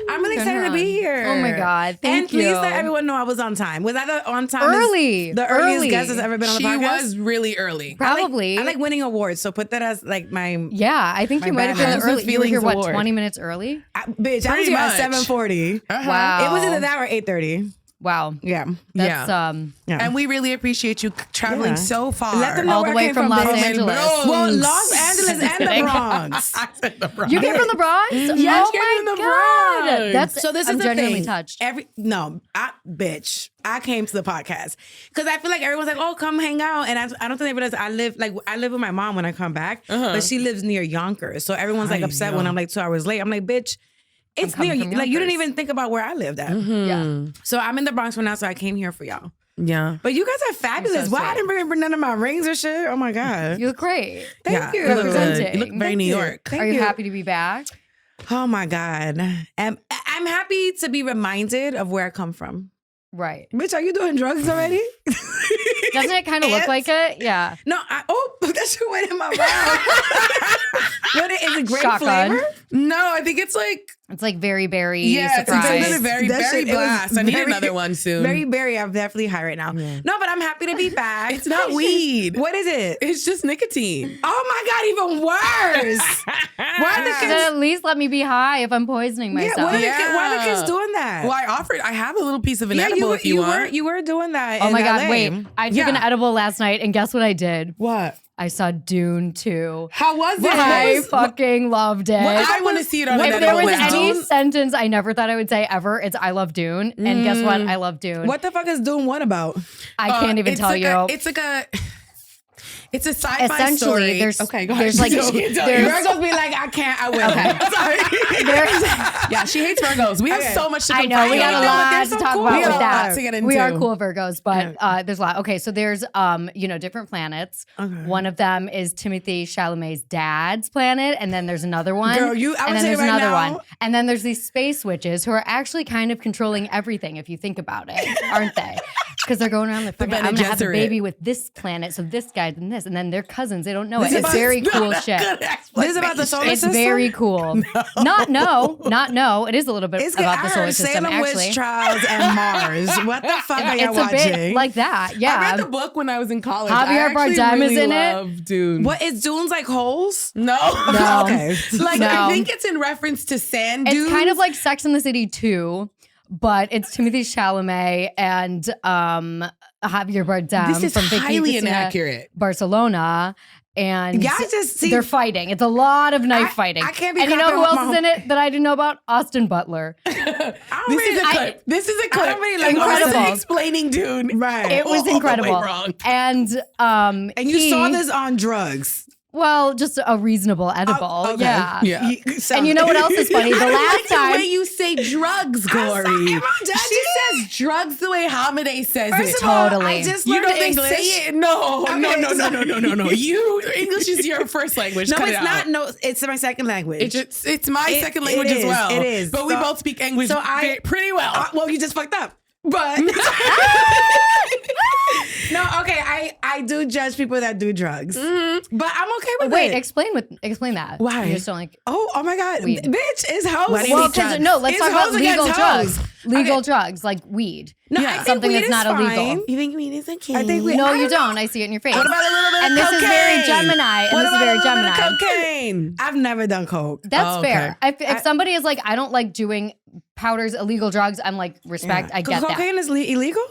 I'm really excited to be here. Oh my God. Thank you. And please let everyone know I was on time. Was I the on time? Early. The earliest guest has ever been on the podcast? She was really early. Probably. I like winning awards, so put that as like my... Yeah, I think you might have been early. You were here, what, 20 minutes early? Bitch, I was here at 7:40. Wow. It was either that or 8:30. Wow. Yeah. That's, And we really appreciate you traveling so far. Let them know all the way from Los Angeles. Well, Los Angeles and the Bronx. I said the Bronx. You came from the Bronx? Yes, oh my God. That's so this I'm is the genuinely thing. touched. Bitch, I came to the podcast because I feel like everyone's like, oh, come hang out. And I don't think they realize I live with my mom when I come back, but she lives near Yonkers. So everyone's like upset when I'm like 2 hours late. I'm like, bitch, it's near you. Like, you didn't even think about where I lived at. Yeah. So I'm in the Bronx right now, so I came here for y'all. Yeah. But you guys are fabulous. So Why I sweet. didn't bring none of my rings or shit? Oh my God. You look great. Thank you. You look Representing. good. You look very New York. Thank Are you happy to be back? Oh my God. I'm happy to be reminded of where I come from. Right. Bitch, are you doing drugs already? Doesn't it kind of look like it? Yeah. No, that shit went in my mouth. What is it, grape Shotgun. flavor? No, I think it's like very berry yeah, surprise. it's a very That berry shit, it was blast. I need very- another one soon. Very berry. I'm definitely high right now. No, but I'm happy to be back. It's not weed. What is it? It's just nicotine. Oh my God, even worse. Why the Then kids? at least let me be high if I'm poisoning Yeah, myself. why are the kids doing that? Well, I have a little piece of an edible if you want. You were doing that. Oh in my God, LA. wait. I took an edible last night and guess what I did? What? I saw Dune 2. How was it? I fucking loved it. I want to see it on an If there edible was now. any sentence I never thought I would say ever, it's I love Dune. And guess what? I love Dune. What the fuck is Dune what about? I can't even It's tell like you. It's a sci-fi Essentially, story. there's okay, go ahead. there's like You're You're there's gonna be like, I can't, I will. Okay. sorry. there's Yeah, she hates Virgos. We have Okay. so much to I compare. know we got a lot to talk about We got with a that. lot to get into. We are cool Virgos, but there's a lot. Okay, so there's different planets. One of them is Timothée Chalamet's dad's planet, and then there's another one. Girl, I and would then say there's right another now- one. And then there's these space witches who are actually kind of controlling everything if you think about it, aren't they? Because they're going around like, I'm Bene gonna have a Gesserit. baby with this planet, so this guy and this, and then they're cousins. They don't know This it. is It's about- very cool Not a shit. good This is about the solar It's system? very cool. Not no. It is a little bit It's about I the solar heard system, Salem actually. Witch Trials and Mars. What the fuck are y'all It's a watching? bit like that, I yeah. read the book when I was in college. Javier I actually Bardem is really in it. love Dune. What is Dunes like holes? No. No. Okay. Like, No. I think it's in reference to sand dunes. It's kind of like Sex and the City 2, but it's Timothée Chalamet and Javier Bardem This is from Vicky highly Cristina inaccurate. Barcelona. And Y'all just see- they're fighting. It's a lot of knife fighting. I can't be And you know confident who with else my is in it that I didn't know about? Austin Butler. I don't This really is a clip. This is a clip. don't really like Incredible. Austin explaining Dune. Right. It was all the way incredible. wrong. And and you saw this on drugs. Well, just a reasonable edible. Okay. Yeah. Yeah. And you know what else is funny? The I last like time the way you say drugs, Glory. sorry, am I She judgy? says drugs the way Hamide says First it. of all, Totally. I just You learned know they English. say it. No, Okay, no. You English is your first language. No, Cut it's it not. out. No, it's my second language. It's my second language it as well. is, it is. But we So- both speak English so I- pretty well. Well, you just fucked up. But no, okay. I do judge people that do drugs, but I'm okay with Wait, it. explain that. Why? You just don't like. Oh my God, Weed. bitch, it's hoes. Why do you Well, need drugs? no, let's It's talk about hoes against legal drugs. hoes. Legal drugs like weed. No, Yeah. I think Something weed that's is not fine. illegal. You think weed is okay? I think we. No, I you know. don't. I see it in your face. What about a little bit And of this cocaine? is very Gemini. And What this is about very a little Gemini. bit of cocaine? I've never done coke. That's Oh, okay. fair. If somebody is like, I don't like doing powders, illegal drugs, I'm like, respect. I get that. Cocaine is illegal.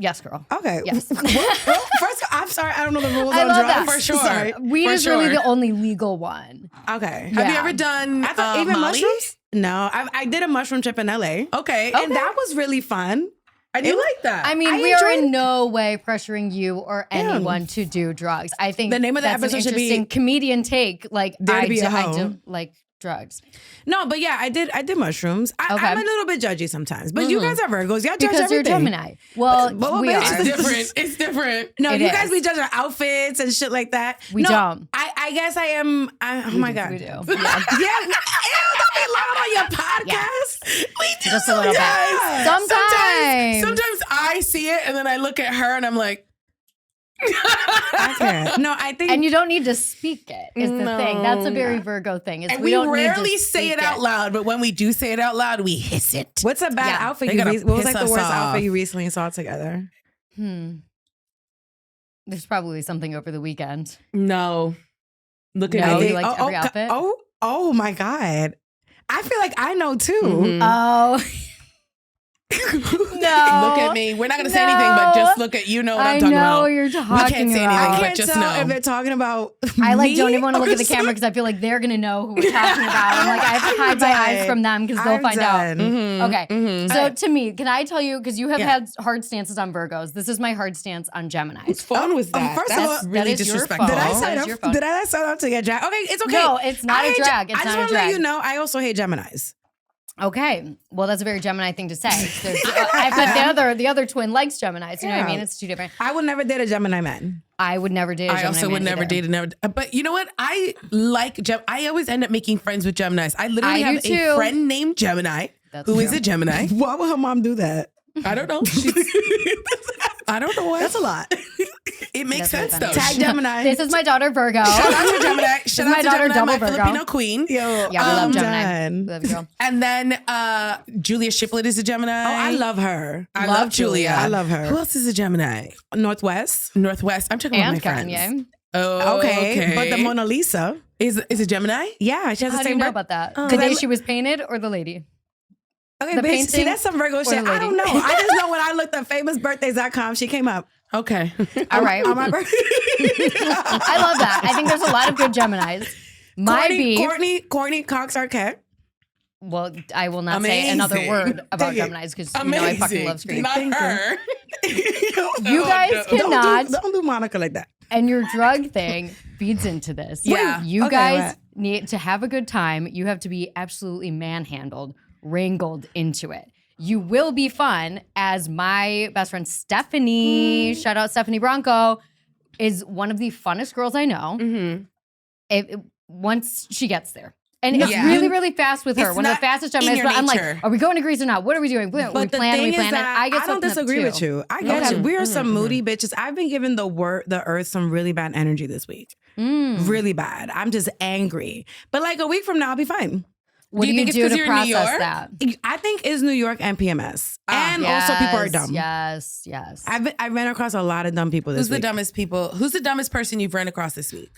Yes, girl. Okay. Yes. Well, first, I'm sorry. I don't know the rules I on love drugs. that. For sure. Sorry. Weed For is really sure. the only legal one. Okay. Have you Yeah. ever done I thought even Molly? mushrooms. No, I did a mushroom trip in LA. Okay. And that was really fun. I do like that. I mean, I we are enjoyed- in no way pressuring you or anyone to do drugs. I think The name of the that's episode an should be interesting comedian take. Like, Dare to be a I hoe. don't like drugs. No, but yeah, I did mushrooms. Okay. I'm a little bit judgy sometimes. But you guys are Virgos. Y'all judge Because you're everything. Gemini. Well, But we bitch, are. it's different. It's different. No, It you is. guys be judging outfits and shit like that. We No, don't. I guess I am. Oh my God. We do. Yeah. Ew, don't be loud on your podcast. We do Just a little bit. sometimes. Sometimes. Sometimes I see it and then I look at her and I'm like, I can't. No, I think. And you don't need to speak it, is the thing. That's a very Virgo thing. Is And we don't rarely need to say it speak out loud, but when we do say it out loud, we hiss it. What's a bad outfit you What was like the worst outfit you recently saw together? There's probably something over the weekend. No. Look at No, me. you liked every outfit? Oh my God. I feel like I know too. Mm-hmm. Oh. No. Look at me. We're not going to say anything, but just look at, you know what I'm talking about. I know you're talking about. We can't say anything, I but can't just tell know. if they're talking about I like me don't even want to look at the or camera because I feel like they're gonna know who we're talking about. I'm like, I have to hide my eyes from them because they'll find out. Okay, so to me, can I tell you, because you have had hard stances on Virgos, this is my hard stance on Gemini. Whose phone was that? first of That's all, really that is your disrespectful. phone. Did I That sign is your up? phone. Did I sign up to get drag? Okay, it's okay. No, it's not a drag. It's I just not a want to let drag. you know, I also hate Geminis. Okay, well, that's a very Gemini thing to say. But the other twin likes Geminis. You know what I mean? It's two different. I would never date a Gemini man. I would never date a Gemini I also man would never either. date another. But you know what? I like I always end up making friends with Geminis. I literally I have do too. a friend named Gemini who is a Gemini. Why would her mom do that? I don't know. I don't know why. That's a lot. It makes That's sense really though. Tag Gemini. This is my daughter Virgo. Shout out to Gemini. Shout out my to daughter, Gemini, double my Virgo. Filipino queen. Yo, Yeah, we love Gemini. done. We love you, girl. And then Julia Shiplet is a Gemini. Oh, I love her. I love Julia. I love her. Who else is a Gemini? Northwest. Northwest. I'm checking with my And friends. Kanye. Oh, Okay. But the Mona Lisa. is a Gemini? Yeah, she has How the do you same know birth- about that? Oh. The Cause I day lo- she was painted or the lady? Okay, the bitch. See, painting that's some Virgo or shit. the I don't know. lady? I just know when I looked at famousbirthdays.com, she came up. Okay. All right. On my birthday. I love that. I think there's a lot of good Geminis. My beef. Courtney Cox Arquette. Well, I will not say another word about Dang it. Geminis because you know I fucking love Scream. Not her. You guys cannot, Don't do Monica like that. and your drug thing feeds into this. Yeah. You Okay, guys what? need to have a good time. You have to be absolutely manhandled, wrangled into it. You will be fun, as my best friend Stephanie, shout out Stephanie Bronco, is one of the funnest girls I know. Once she gets there. And it's really, really fast with her. It's One of the not fastest in Geminis. your But I'm like, nature. are we going to Greece or not? What are we doing? We But the plan, thing we plan. is that I get I don't something up disagree too. with you. I get you. We are some moody bitches. I've been giving the earth some really bad energy this week. Really bad. I'm just angry. But like a week from now, I'll be fine. What do you think it's do 'cause to you're in New process York? that? I think it's New York and PMS. And also people are dumb. Yes. I ran across a lot of dumb people this Who's the week. dumbest people? Who's the dumbest person you've run across this week?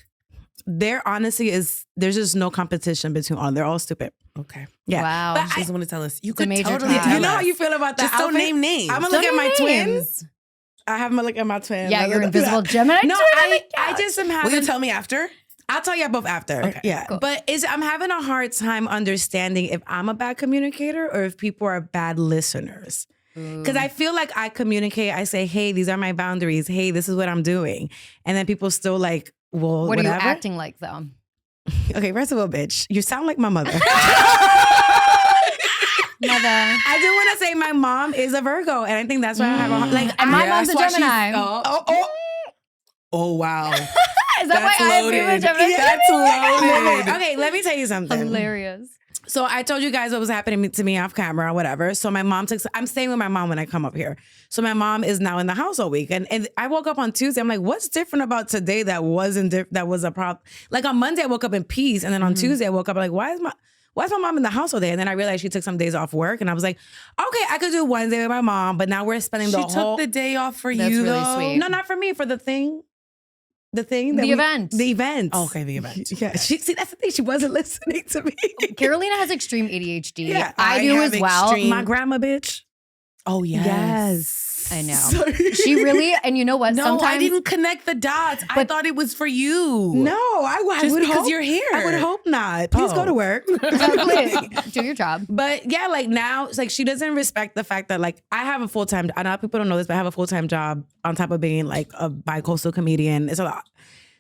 There honestly there's just no competition between all. They're all stupid. Okay. Yeah. Wow. But She doesn't want to tell us. You a could major totally tie. tell you know us. how you feel about that Just don't outfit? name names. I'm gonna look at my twins. twins. I have them look at my twins. Yeah, your invisible Gemini No, twin. I just am Will having. you tell me after? I'll tell you both after. Okay, Yeah. cool. But I'm having a hard time understanding if I'm a bad communicator or if people are bad listeners. Because I feel like I communicate, I say, hey, these are my boundaries. Hey, this is what I'm doing. And then people still like, well, What whatever. are you acting like though? Okay, first of all, bitch, you sound like my mother. Mother. I do want to say my mom is a Virgo, and I think that's why I have a like. And my I- mom's a That's why Gemini. Oh, wow. Is that why I agree with Gemini? That's loaded. Okay, let me tell you something. Hilarious. So I told you guys what was happening to me off camera or whatever. So my mom I'm staying with my mom when I come up here. So my mom is now in the house all week. And I woke up on Tuesday. I'm like, what's different about today that wasn't that was a problem? Like on Monday I woke up in peace. And then on Tuesday I woke up like, why is my mom in the house all day? And then I realized she took some days off work. And I was like, okay, I could do one day with my mom, but now we're spending She the whole took the day off for That's you, really though. sweet. No, not for me, for the thing. The thing. The event. The event. Oh, okay, the event. Yeah. See, that's the thing. She wasn't listening to me. Carolina has extreme ADHD. Yeah, I do have as well. extreme- My grandma, bitch. Oh, yes. Yes. I know. Sorry. She really, and you know what? No, Sometimes I didn't connect the dots. I thought it was for you. No, I Just would because hope, you're here. I would hope not. Please go to work. do your job. But yeah, like now, it's like she doesn't respect the fact that like I have a full-time, I know people don't know this, but I have a full-time job on top of being like a bi-coastal comedian. It's a lot.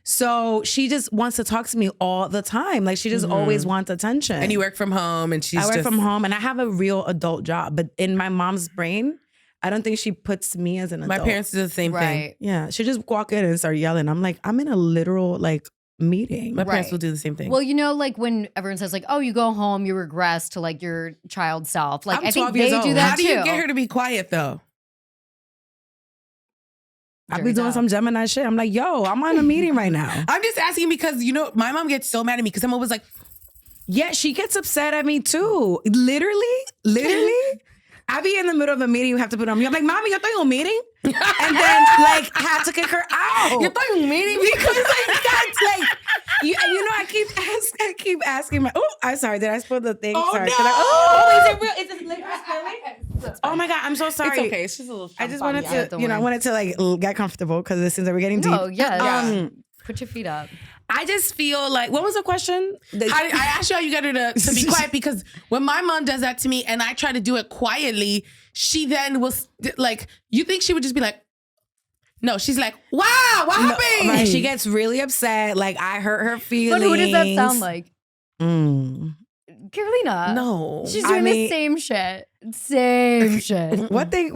So she just wants to talk to me all the time. Like she just always wants attention. And you work from home, and she's I work just... from home and I have a real adult job. But in my mom's brain, I don't think she puts me as an adult. My parents do the same thing. Right. Yeah, she just walk in and start yelling. I'm like, I'm in a literal like meeting. My parents Right. will do the same thing. Well, you know, like when everyone says like, oh, you go home, you regress to like your child self. Like I'm I think 12 years they old. do that How do too. you get her to be quiet, though? I be doing some Gemini shit. I'm like, yo, I'm on a meeting right now. I'm just asking because, my mom gets so mad at me because I'm always like, yeah, she gets upset at me too. Literally. I be in the middle of a meeting, you have to put on me. I'm like, Mommy, yo estoy en un meeting. And then I had to kick her out. Yo estoy en un meeting because that's I keep asking my. Oh, I'm sorry. Did I spoil the thing? Oh, sorry. no. Is it real? Is this liquor spilling? Oh my God, I'm so sorry. It's okay. It's just a little. I just wanted to, I wanted to get comfortable because it seems that we're getting deep. Oh yeah. Put your feet up. I just feel like, what was the question? I asked you how you got her to be quiet because when my mom does that to me and I try to do it quietly, she then will like, you think she would just be like, no, she's like, wow, what happened? Right, she gets really upset. Like I hurt her feelings. But who does that sound like? Carolina. No. She's doing the same shit. Same shit. What thing?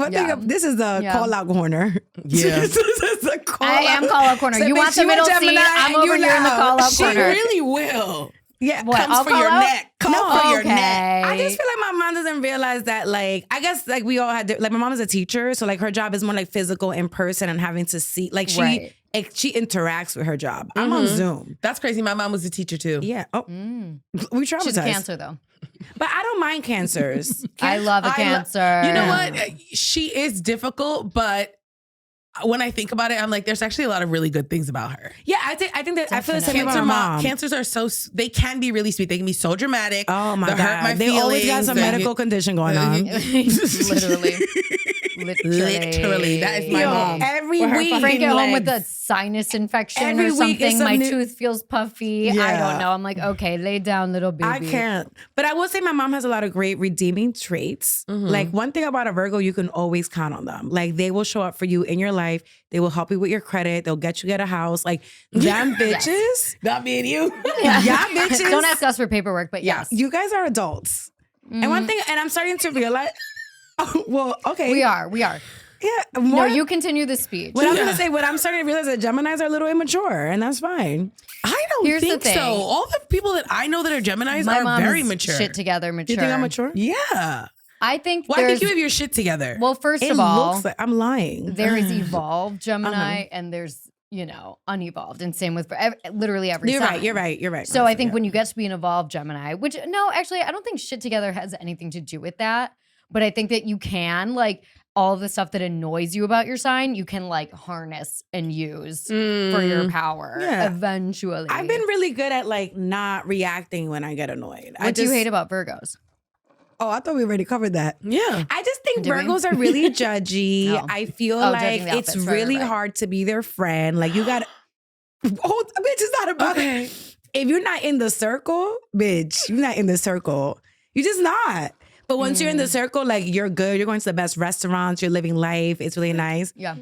This is the call out corner. Yeah. This is the call I am call out corner. So you want the middle seat? I'm over here in the call out corner. She really will. Yeah, what? Comes I'll for call your out? neck. Call for your neck. I just feel like my mom doesn't realize that, like, I guess, like, we all had, like, my mom is a teacher, so, like, her job is more, like, physical in person and having to see, like, she interacts with her job. I'm on Zoom. That's crazy. My mom was a teacher, too. Yeah. Oh, we traumatized. She's a Cancer, though. But I don't mind cancers. I love a Cancer. You know what? She is difficult, but when I think about it, I'm like, there's actually a lot of really good things about her. Yeah, I think that I feel the same Cancer about my mom. Cancers are they can be really sweet. They can be so dramatic. Oh my Hurt God. my They always got some medical condition going on. Literally. Literally. That is my mom. Every week. Frank at home with a sinus infection or something. My tooth feels puffy. Yeah. I don't know. I'm like, okay, lay down, little baby. I can't. But I will say my mom has a lot of great redeeming traits. Like one thing about a Virgo, you can always count on them. Like they will show up for you in your life. They will help you with your credit. They'll get you a house. Like them bitches. Not me and you. Yeah, bitches. Don't ask us for paperwork, but yes. You guys are adults. And one thing, and I'm starting to realize, well, okay. We are. Yeah. No, you continue the speech. What I'm going to say, what I'm starting to realize that Geminis are a little immature, and that's fine. I don't think so. All the people that I know that are Geminis are very mature. Shit together, mature. You think I'm mature? Yeah. I think I think you have your shit together. Well, first of all, looks like I'm lying. There is evolved Gemini and there's, unevolved. And same with literally every sign. You're right. So I think when you get to be an evolved Gemini, which, no, actually, I don't think shit together has anything to do with that. But I think that you can, all of the stuff that annoys you about your sign, you can, harness and use for your power eventually. I've been really good at, not reacting when I get annoyed. What do you hate about Virgos? Oh, I thought we already covered that. Yeah. I just think Virgos are really judgy. No. I feel like it's really hard to be their friend. Like, you got to... Oh, bitch, it's not about... Okay. If you're not in the circle, bitch, you're not in the circle. You're just not. But once you're in the circle, you're good. You're going to the best restaurants. You're living life. It's really nice. Yeah.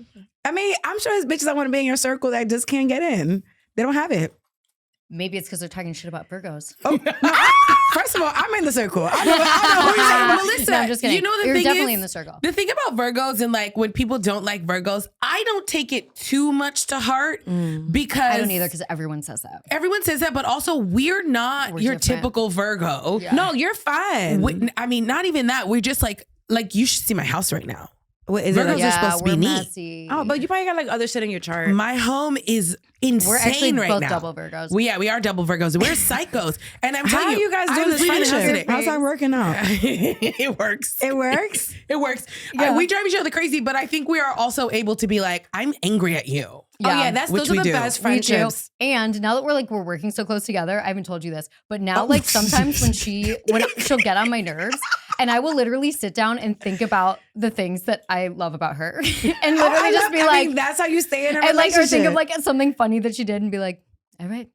I mean, I'm sure there's bitches that want to be in your circle that just can't get in. They don't have it. Maybe it's because they're talking shit about Virgos. Oh, no, first of all, I'm in the circle. I know who you're talking about. Melissa, No, I'm just kidding. You're definitely in the circle. The thing about Virgos and when people don't like Virgos, I don't take it too much to heart because I don't either because everyone says that. Everyone says that, but also we're not your different. typical Virgo. Yeah. No, you're fine. I mean, not even that. We're just like you should see my house right now. What is Virgos it? are supposed to be neat. Messy. Oh, but you probably got other shit in your chart. My home is insane We're actually right both now. double Virgos. We are double Virgos. We're psychos. And I'm How telling are you guys doing this friendship? How's that working out? It works. It works? It works. Yeah. We drive each other crazy, but I think we are also able to be like, I'm angry at you. Oh yeah, those are the best friendships. And now that we're working so close together, I haven't told you this, but now sometimes when she'll get on my nerves, and I will literally sit down and think about the things that I love about her, and literally that's how you stay in a and relationship. or think of something funny that she did, and be like, all right.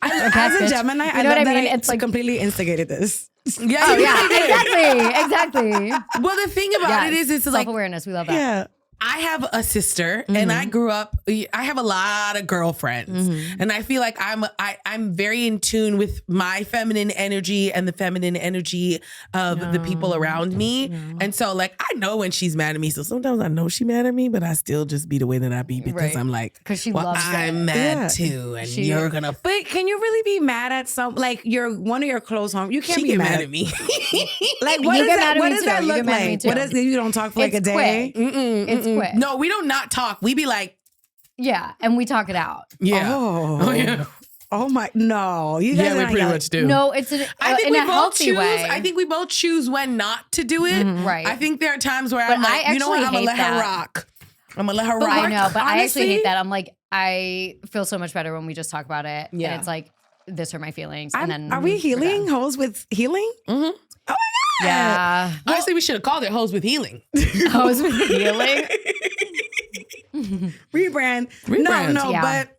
As a Gemini, you know what I mean? It's completely instigated this. Yeah, Oh yeah, exactly. Well, the thing about it is, it's self-awareness. We love that. Yeah. I have a sister and I grew up, I have a lot of girlfriends and I feel like I'm very in tune with my feminine energy and the feminine energy of the people around me. And so I know when she's mad at me. So sometimes I know she's mad at me, but I still just be the way that I be because I'm like, because she loves I'm mad too. And you're going to. But can you really be mad at you're one of your close home? You can't She be get mad at me. What does that look like? What is, you don't talk for a day? It's quick. No, we don't not talk. We be like, Yeah, and we talk it out. Yeah. Oh, yeah. Oh my, no. You guys Yeah, we are pretty not- much do. No, it's I think in we a both healthy choose. way. I think we both choose when not to do it. Right. I think there are times where But I'm like, I you know what? I'm actually gonna let hate her that. rock. I'm gonna let her But rock. I know, but I actually honestly- hate that. I'm like, I feel so much better when we just talk about it. Yeah. And it's like, this hurt my feelings. And then Are we we're healing? done. Hoes with healing? Mm-hmm. Oh my God. Yeah. Honestly, we should have called it Hoes with Healing. Hoes with healing. Rebrand. No, Rebrand. no, Yeah. but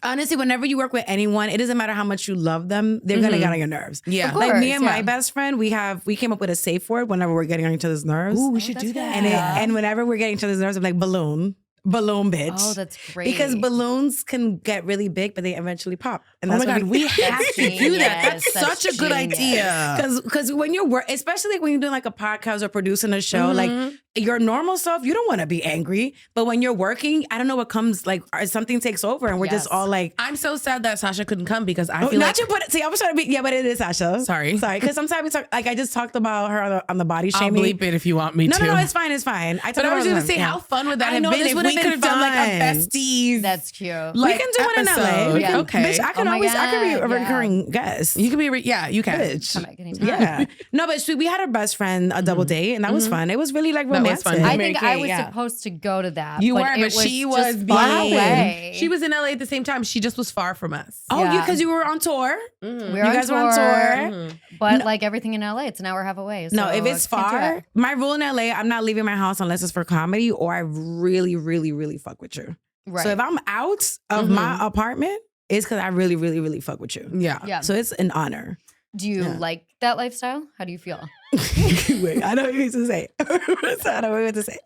honestly, whenever you work with anyone, it doesn't matter how much you love them, they're gonna get on your nerves. Yeah. Of Like me course, and my yeah. best friend, we came up with a safe word whenever we're getting on each other's nerves. Ooh, we should that's do that. good. And whenever we're getting each other's nerves, I'm like, balloon, bitch. Oh, that's great. Because balloons can get really big, but they eventually pop. And Oh that's my what God, we have That's to do that. genius. That's such a good That's idea. Because when you're especially like when you're doing like a podcast or producing a show, like your normal self, you don't want to be angry. But when you're working, I don't know what comes like or something takes over, and we're just Yes. all like, I'm so sad that Sasha couldn't come because I feel not like you put it. See, I was trying to be. Yeah, but it is Sasha. Sorry. Because sometimes we talk. Like I just talked about her on the body I'll shaming. bleep it if you want me No, to. no, it's fine. It's fine. But I was gonna say, how fun would that I have know, been this if would we have could been have done like a fun. besties? That's cute. We like, can do it in LA. episode. We can, Okay. Bitch, I can Oh my always. I can be a God, yeah. recurring guest. You can be. Yeah, you can. Bitch. Come back anytime. Yeah. No, but we had our best friend a double date, and that was fun. It was really like That romantic. was fun. I Mary think I Kate, was yeah. supposed to go to that. You but were, it but she just was far being. away. She was in LA at the same time. She just was far from us. Oh, Yeah. because you were on tour. We You were guys were on tour. But like everything in LA, it's an hour and a half away. No, so if it's I can't do far, it. my rule in LA, I'm not leaving my house unless it's for comedy or I really, really, really fuck with you. Right. So if I'm out of my apartment, it's because I really, really, really fuck with you. Yeah. Yeah. So it's an honor. Do you like that lifestyle? How do you feel? Wait, I know what you need to say. So I know what to say.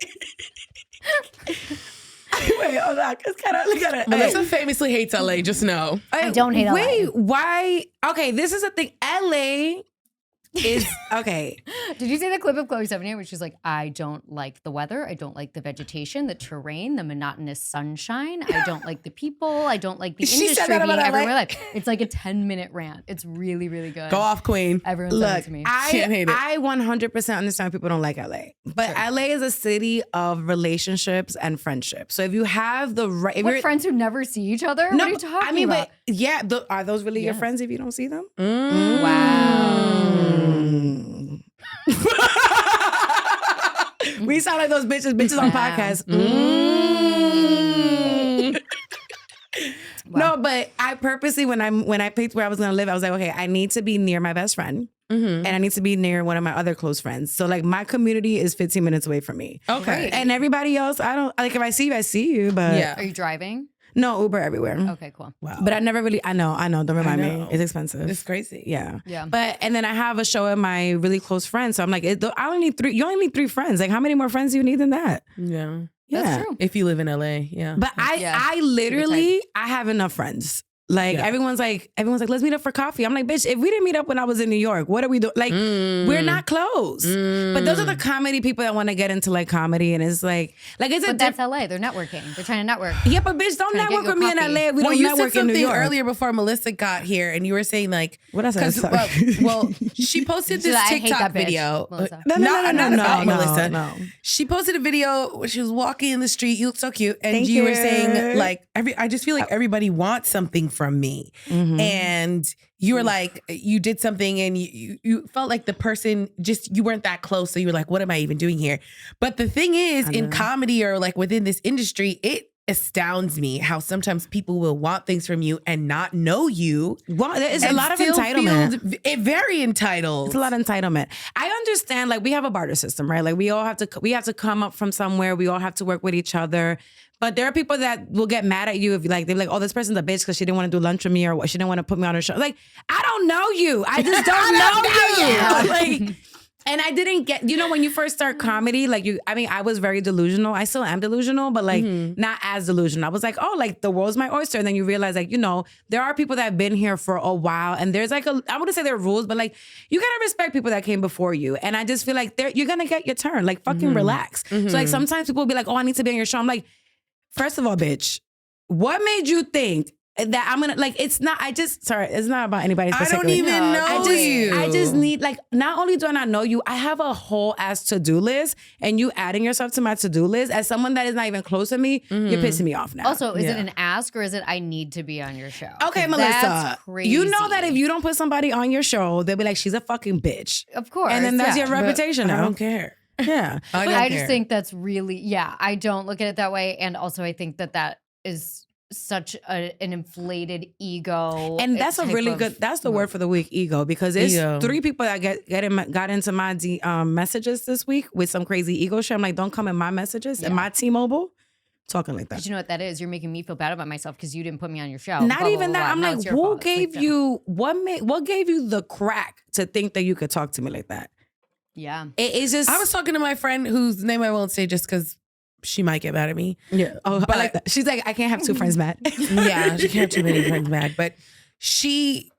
Wait, hold on. It's kind of. Melissa famously hates LA. Just know. I don't hate LA. Wait, why? Okay, this is the thing. LA is okay. Did you see the clip of Chloe 78 where she's like, I don't like the weather. I don't like the vegetation, the terrain, the monotonous sunshine. I don't like the people. I don't like the She said industry that being about LA? everywhere. Like, it's like a 10-minute rant. It's really, really good. Go off, Queen. Everyone sent it to me. Can't hate it. I 100% understand people don't like LA, but LA is a city of relationships and friendships. So if you have the right, if What, you're- friends who never see each other? What are you talking I mean, about? but yeah, are those really your Yes. friends if you don't see them? Wow. We sound like those bitches on Wow. podcasts. Wow. No, but I purposely when I picked where I was gonna live, I was like, okay, I need to be near my best friend. And I need to be near one of my other close friends. So like my community is 15 minutes away from me. Okay. And everybody else, I don't like if I see you, I see you. But Yeah. Are you driving? no, Uber everywhere. Okay, cool. Wow. But I never really I know, don't remind I me. know. It's expensive. It's crazy. Yeah. Yeah. But and then I have a show with my really close friends. So I'm like, I only need 3. You only need 3 friends. Like how many more friends do you need than that? Yeah. Yeah. That's true. If you live in LA, yeah. But Yeah. I literally I have enough friends. Like Yeah. everyone's like, let's meet up for coffee. I'm like, bitch, if we didn't meet up when I was in New York, what are we doing? Like, we're not close. But those are the comedy people that want to get into like comedy, and it's like it's a But that's LA. They're networking. They're trying to network. yeah, but bitch, don't Trying to network get with me your in coffee. LA. We Well, don't you said network in New something York. earlier before Melissa got here, and you were saying like, What I said, 'cause, sorry. well, she posted She's this like, I hate TikTok that bitch, video. Melissa. No, not about Melissa. no. She posted a video where she was walking in the street. You look so cute, and Thank you were you. saying like, I just feel like everybody wants something from me, and you were like, you did something, and you felt like the person just you weren't that close, so you were like, what am I even doing here? But the thing is, in comedy or like within this industry, it astounds me how sometimes people will want things from you and not know you. Well, there is a and lot of still entitlement. feel very entitled. It's a lot of entitlement. I understand, like, we have a barter system, right? Like, we have to come up from somewhere. We all have to work with each other. But there are people that will get mad at you if they're like, oh, this person's a bitch because she didn't want to do lunch with me or what, she didn't want to put me on her show. Like, I don't know you. I just don't know you. Like, and I didn't get, when you first start comedy, like I was very delusional. I still am delusional, but like not as delusional. I was like, oh, like the world's my oyster. And then you realize like, there are people that have been here for a while and there's like I wouldn't say there are rules, but like you got to respect people that came before you. And I just feel like you're going to get your turn. Like fucking relax. So like sometimes people will be like, oh, I need to be on your show. I'm like, first of all, bitch, what made you think that I'm gonna like. It's not. It's not about anybody. I don't even know you. I just need like. Not only do I not know you, I have a whole ass to-do list, and you adding yourself to my to-do list as someone that is not even close to me, you're pissing me off now. Also, is it an ask or is it I need to be on your show? Okay, Melissa. You know that if you don't put somebody on your show, they'll be like, she's a fucking bitch. Of course. And then that's your reputation now. I don't care. Yeah. I just think that's really, I don't look at it that way. And also I think that is such an inflated ego. And that's a really good, that's the word for the week, ego, because there's 3 people that got into my messages this week with some crazy ego shit. I'm like, don't come in my messages and my T-Mobile talking like that. But you know what that is? You're making me feel bad about myself because you didn't put me on your show. Not even that. I'm like, who gave you, what gave you the crack to think that you could talk to me like that? Yeah. It's just. I was talking to my friend whose name I won't say just because she might get mad at me. Yeah. Oh, but I like that. She's like, I can't have 2 friends mad. Yeah, she can't have too many friends mad. But she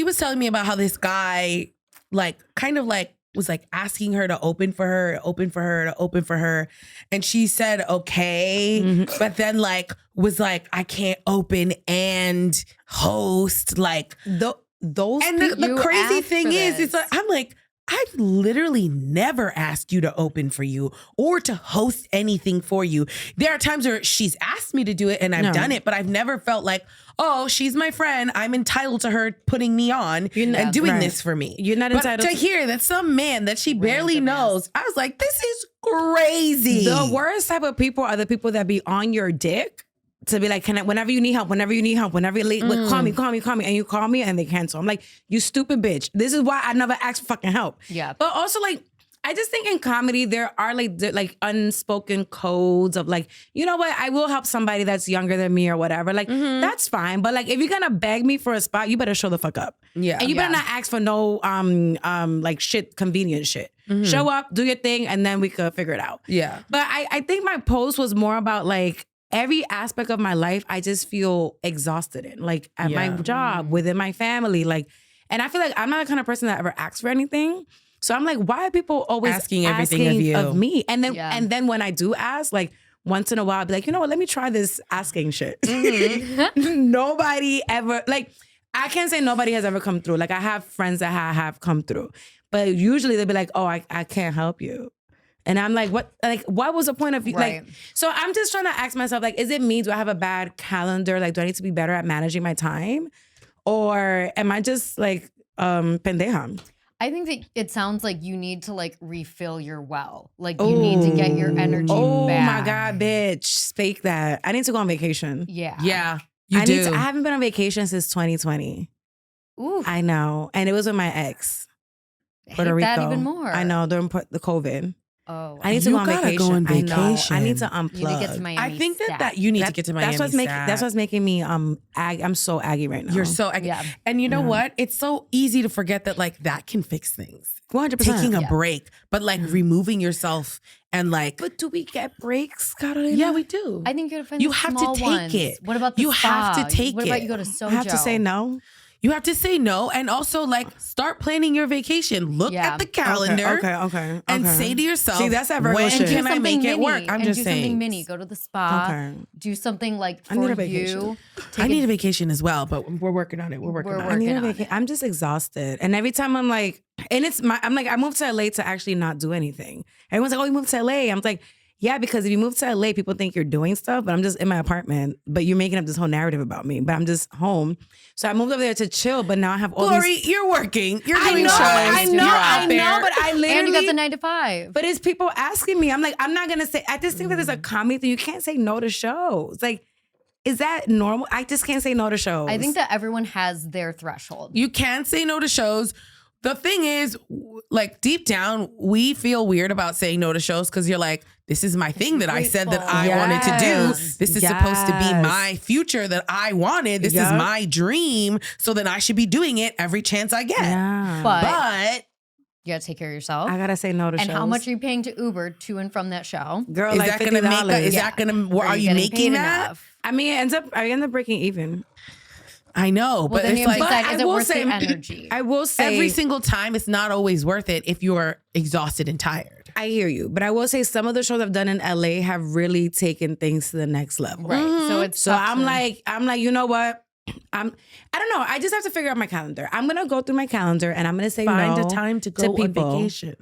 was telling me about how this guy was asking her to open for her. And she said, okay. But then was like, I can't open and host. Like those. And the crazy thing is, it's like, I'm like, I've literally never asked you to open for you or to host anything for you. There are times where she's asked me to do it and I've done it, but I've never felt like, oh, she's my friend. I'm entitled to her putting me on and doing this for me. You're not entitled to hear that some man that she barely knows. I was like, this is crazy. The worst type of people are the people that be on your dick. To be like, whenever you need help, whenever you're late, call me. And you call me and they cancel. I'm like, you stupid bitch. This is why I never ask for fucking help. Yeah. But also like, I just think in comedy, there are like unspoken codes of like, you know what? I will help somebody that's younger than me or whatever. Like, that's fine. But like, if you're going to beg me for a spot, you better show the fuck up. Yeah. And you better not ask for no, like convenient shit. Show up, do your thing, and then we could figure it out. Yeah. But I think my post was more about like, every aspect of my life, I just feel exhausted in, like at my job, within my family, like, and I feel like I'm not the kind of person that ever asks for anything. So I'm like, why are people always asking everything of me? And then when I do ask, like once in a while, I'll be like, you know what? Let me try this asking shit. Nobody ever, like, I can't say nobody has ever come through. Like I have friends that have come through, but usually they'll be like, oh, I can't help you. And I'm like, what was the point of you? Right. Like, so I'm just trying to ask myself, like, is it me? Do I have a bad calendar? Like, do I need to be better at managing my time? Or am I just like, pendeja? I think that it sounds like you need to like refill your well. Like you need to get your energy back. Oh my God, bitch. Speak that. I need to go on vacation. Yeah. Yeah. I haven't been on vacation since 2020. Ooh. I know. And it was with my ex. Puerto Rico. That even more. I know, during the COVID. Oh, I need to go on vacation. I know. I need to unplug. You need to get to Miami. I think that you need to get to Miami. That's what's making me I'm so aggy right now. You're so aggy. Yeah. And you know what? It's so easy to forget that like that can fix things. 100%. Taking a break, but like removing yourself and like. But do we get breaks, Carolina? Yeah, we do. I think you're find you have to take it. What about the you spa? have to take What it. about you go to Sojo? I have to say no. You have to say no, and also like start planning your vacation. Look at the calendar, okay, and say to yourself, "See, that's that Virgo when shit. can I make it work?" I'm just saying, something mini. Go to the spa. Okay. Do something like for I need a you. vacation. I need a vacation as well, but we're working on it. We're working on it. I'm just exhausted, and every time I'm like, and I'm like, I moved to LA to actually not do anything. Everyone's like, "Oh, you moved to LA." I'm like, yeah, because if you move to LA, people think you're doing stuff, but I'm just in my apartment. But you're making up this whole narrative about me. But I'm just home. So I moved over there to chill, but now I have all these... you're working. You're doing shows. I know, but I literally... And you got the 9 to 5. But it's people asking me. I'm like, I'm not going to say... I just think that there's a comedy thing. You can't say no to shows. Like, is that normal? I just can't say no to shows. I think that everyone has their threshold. You can't say no to shows. The thing is, like deep down, we feel weird about saying no to shows because you're like, this is my thing that I said that I wanted to do. This is supposed to be my future that I wanted. This is my dream. So then I should be doing it every chance I get. Yeah. But you gotta take care of yourself. I gotta say no to shows. And how much are you paying to Uber to and from that show? Girl, is like that gonna make? Is that gonna? Are you making that? Enough? I mean, I end up breaking even. I know, but then it's like, is it worth the energy? I will say every single time it's not always worth it if you're exhausted and tired. I hear you, but I will say some of the shows I've done in LA have really taken things to the next level. Right. So it's So I'm like, you know what? I don't know. I just have to figure out my calendar. I'm gonna go through my calendar and I'm gonna say Find no a time to go on people. vacation.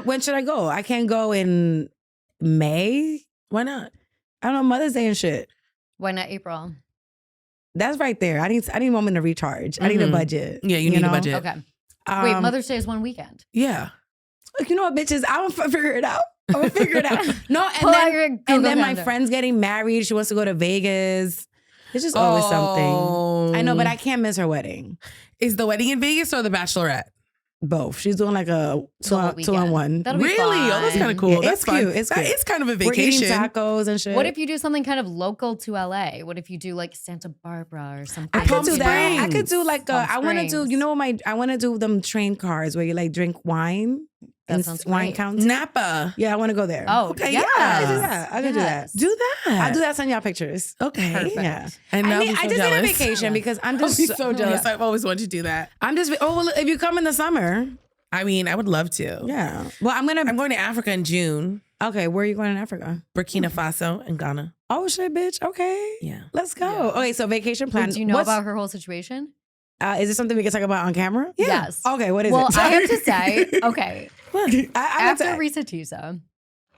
When should I go? I can't go in May. Why not? I don't know, Mother's Day and shit. Why not April? That's right there. I need a moment to recharge. I need a budget. Yeah, you need a budget. Okay. Wait, Mother's Day is one weekend. Yeah. You know what, bitches? I'm gonna figure it out. I'm gonna figure it out. No, Pull out your Google and then my calendar. friend's getting married. She wants to go to Vegas. It's just always something. I know, but I can't miss her wedding. Is the wedding in Vegas or the bachelorette? Both. She's doing like a The whole 2-on-1. That'll be Really? fun. Oh, that's kind of cool. Yeah, That's it's cute. fun. It's That cute. is kind of a We're vacation. eating tacos and shit. What if you do something kind of local to LA? What if you do like Santa Barbara or something? I could Palm do that. I Springs. could do like Palm I want to do. Springs. You know what? I want to do them train cars where you like drink wine. That and sounds wine great. counts. Napa. Yeah, I want to go there. Oh, Okay, yes. yeah. I do that. I could do that. Yes. Do that. I'll do that. Send y'all pictures. Okay. Perfect. Yeah. And I I'll mean, be so I just jealous. need a vacation because I'm I'll just be so jealous. Yeah. I've always wanted to do that. I'm just. Oh, well, if you come in the summer, I mean, I would love to. yeah. Well, I'm I'm going to Africa in June, Okay, where are you going in Africa? Burkina Faso and Ghana. Oh shit, bitch. Okay. Yeah. Let's go. Yeah. Okay, so vacation plan. Wait, do you know What's- about her whole situation? Is this something we can talk about on camera? Yes. Okay, what is Well, it? I have to say, okay, I after have to- Risa Tisa,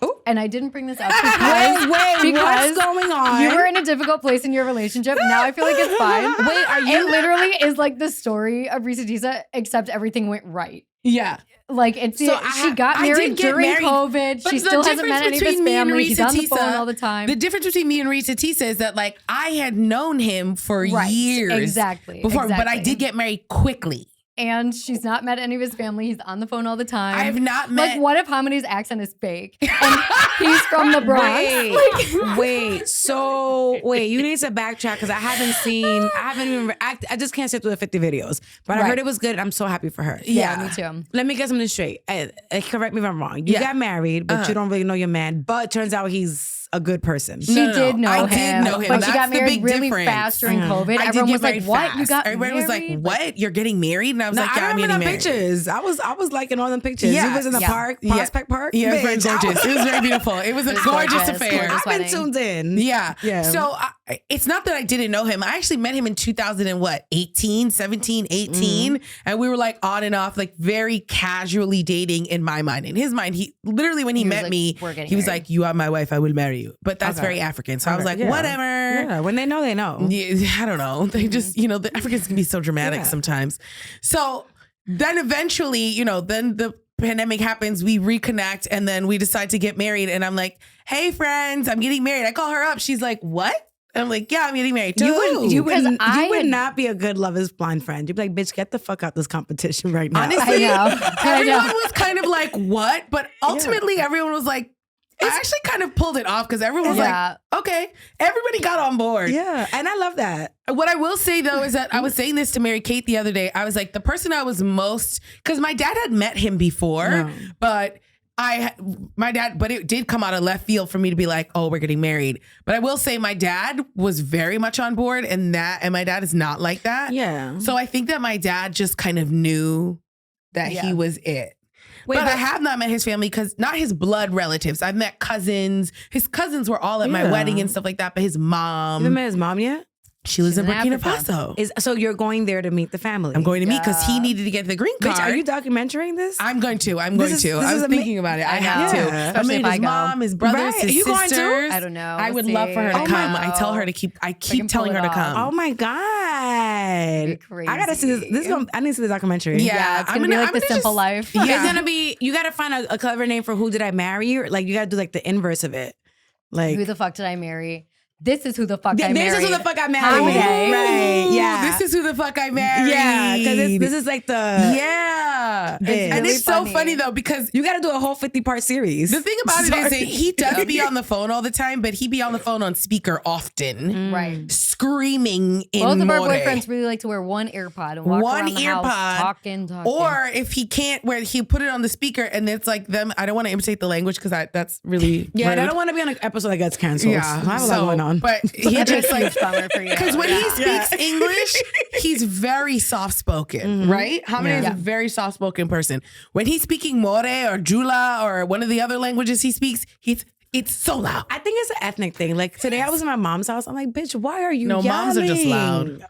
Ooh. and I didn't bring this up because, wait, because what's going on? you were in a difficult place in your relationship. Now I feel like it's fine. Wait, are It you? literally is like the story of Risa Tisa, except everything went right. Yeah. Like it's So she got I married did get during married, COVID. but She the still hasn't met difference any of his between me and family. He's Risa on the phone Tisa- all the time. The difference between me and Rita Tisa is that like I had known him for Right. years. Exactly. Before, but I exactly. did get married quickly. And she's not met any of his family. He's on the phone all the time. I have not met. Like, what if Hamidi's accent is fake? And he's from the Bronx. Wait, you need to backtrack because I haven't even, I just can't sit through the 50 videos. But I Right. heard it was good. I'm so happy for her. Yeah, me too. Let me get something straight. Correct me if I'm wrong. You Yeah. got married, but you don't really know your man. But turns out he's a good person. She No. did know I him. did know him. But she That's got the married big really difference. fast during COVID. I did Everyone get was like, married what? fast. You got Everybody was like, married? what? You're getting married? And I was No, like, I yeah, I'm remember getting the married. pictures. I was liking all them pictures. Yeah. You was in the Yeah. park, Prospect Park. Yeah, it was very Bitch, I gorgeous. It was very beautiful. It was a It was gorgeous gorgeous, affair. gorgeous. I've been wedding. tuned in. Yeah. Yeah. So it's not that I didn't know him. I actually met him in 17, 18. And we were like on and off, like very casually dating in my mind. In his mind, he literally, when he He was met like, me, "We're getting he was married." like, you are my wife. I will marry you. But that's Okay. very African. So I was like, Yeah. whatever. Yeah, when they know, they know. Yeah, I don't know. They just, the Africans can be so dramatic Yeah. sometimes. So then eventually, then the pandemic happens, we reconnect, and then we decide to get married. And I'm like, hey, friends, I'm getting married. I call her up. She's like, what? I'm like, yeah, I'm getting married too. You Because I would had- not be a good Love is Blind friend. You'd be like, bitch, get the fuck out this competition right now. Honestly, I know. everyone was kind of like, what? But ultimately, everyone was like, I actually kind of pulled it off because everyone was Yeah. like, okay, everybody got on board. yeah, and I love that. What I will say though is that I was saying this to Mary Kate the other day. I was like, the person I was most, because my dad had met him before, No. but it did come out of left field for me to be like, oh, we're getting married. But I will say my dad was very much on board and my dad is not like that. Yeah. So I think that my dad just kind of knew that Yeah. he was it. Wait, but I but- have not met his family because not his blood relatives. I've met cousins. His cousins were all at my Yeah. wedding and stuff like that. But his You haven't mom, met his mom yet? she lives She's in in Burkina Africa. Faso. So you're going there to meet the family? I'm going to meet because he Yeah. needed to get the green card. Bitch, are you documenting this? I'm going to. This is I was ama- thinking about it. I I have know. to. Yeah. I Especially mean, if his I go. mom, his brothers, Right. his You going too? sisters. I don't know. I We'll would see. love for her to I come. know. I tell her to keep. I can keep telling pull her it to come. Oh my god! Crazy. I gotta see this. I need to see the documentary. Yeah. Yeah, it's I'm gonna be gonna- like I'm The gonna Simple just- Life. Yeah. It's gonna be. You gotta find a clever name for Who Did I Marry? Or like you gotta do like the inverse of it. Like Who the fuck did I marry? This is who the fuck I this married. is who the fuck I married. Holiday. Right? Yeah. This is who the fuck I married. yeah. Because this is like the Yeah. It's And really it's so funny. funny though because you gotta do a whole 50-part series. the thing about it is Sorry. that he does be on the phone all the time, but he be on the phone on speaker often, Right. screaming in Both of our Mora. boyfriends really like to wear one AirPod and walk One around the earpod, house talking. Or if he can't, where he put it on the speaker and it's like them. I don't want to imitate the language because that's really yeah, and I rude. don't want to be on an episode that gets canceled. Yeah, I have a lot going on. But he That's just a like huge bummer for you. because when he Yeah. speaks English, he's very soft spoken, right? Hamid is Yeah. very soft spoken. spoken person. When he's speaking More or Jula or one of the other languages he speaks, it's so loud. I think it's an ethnic thing. Like today I was in my mom's house. I'm like, bitch, why are you yelling? Moms are just loud.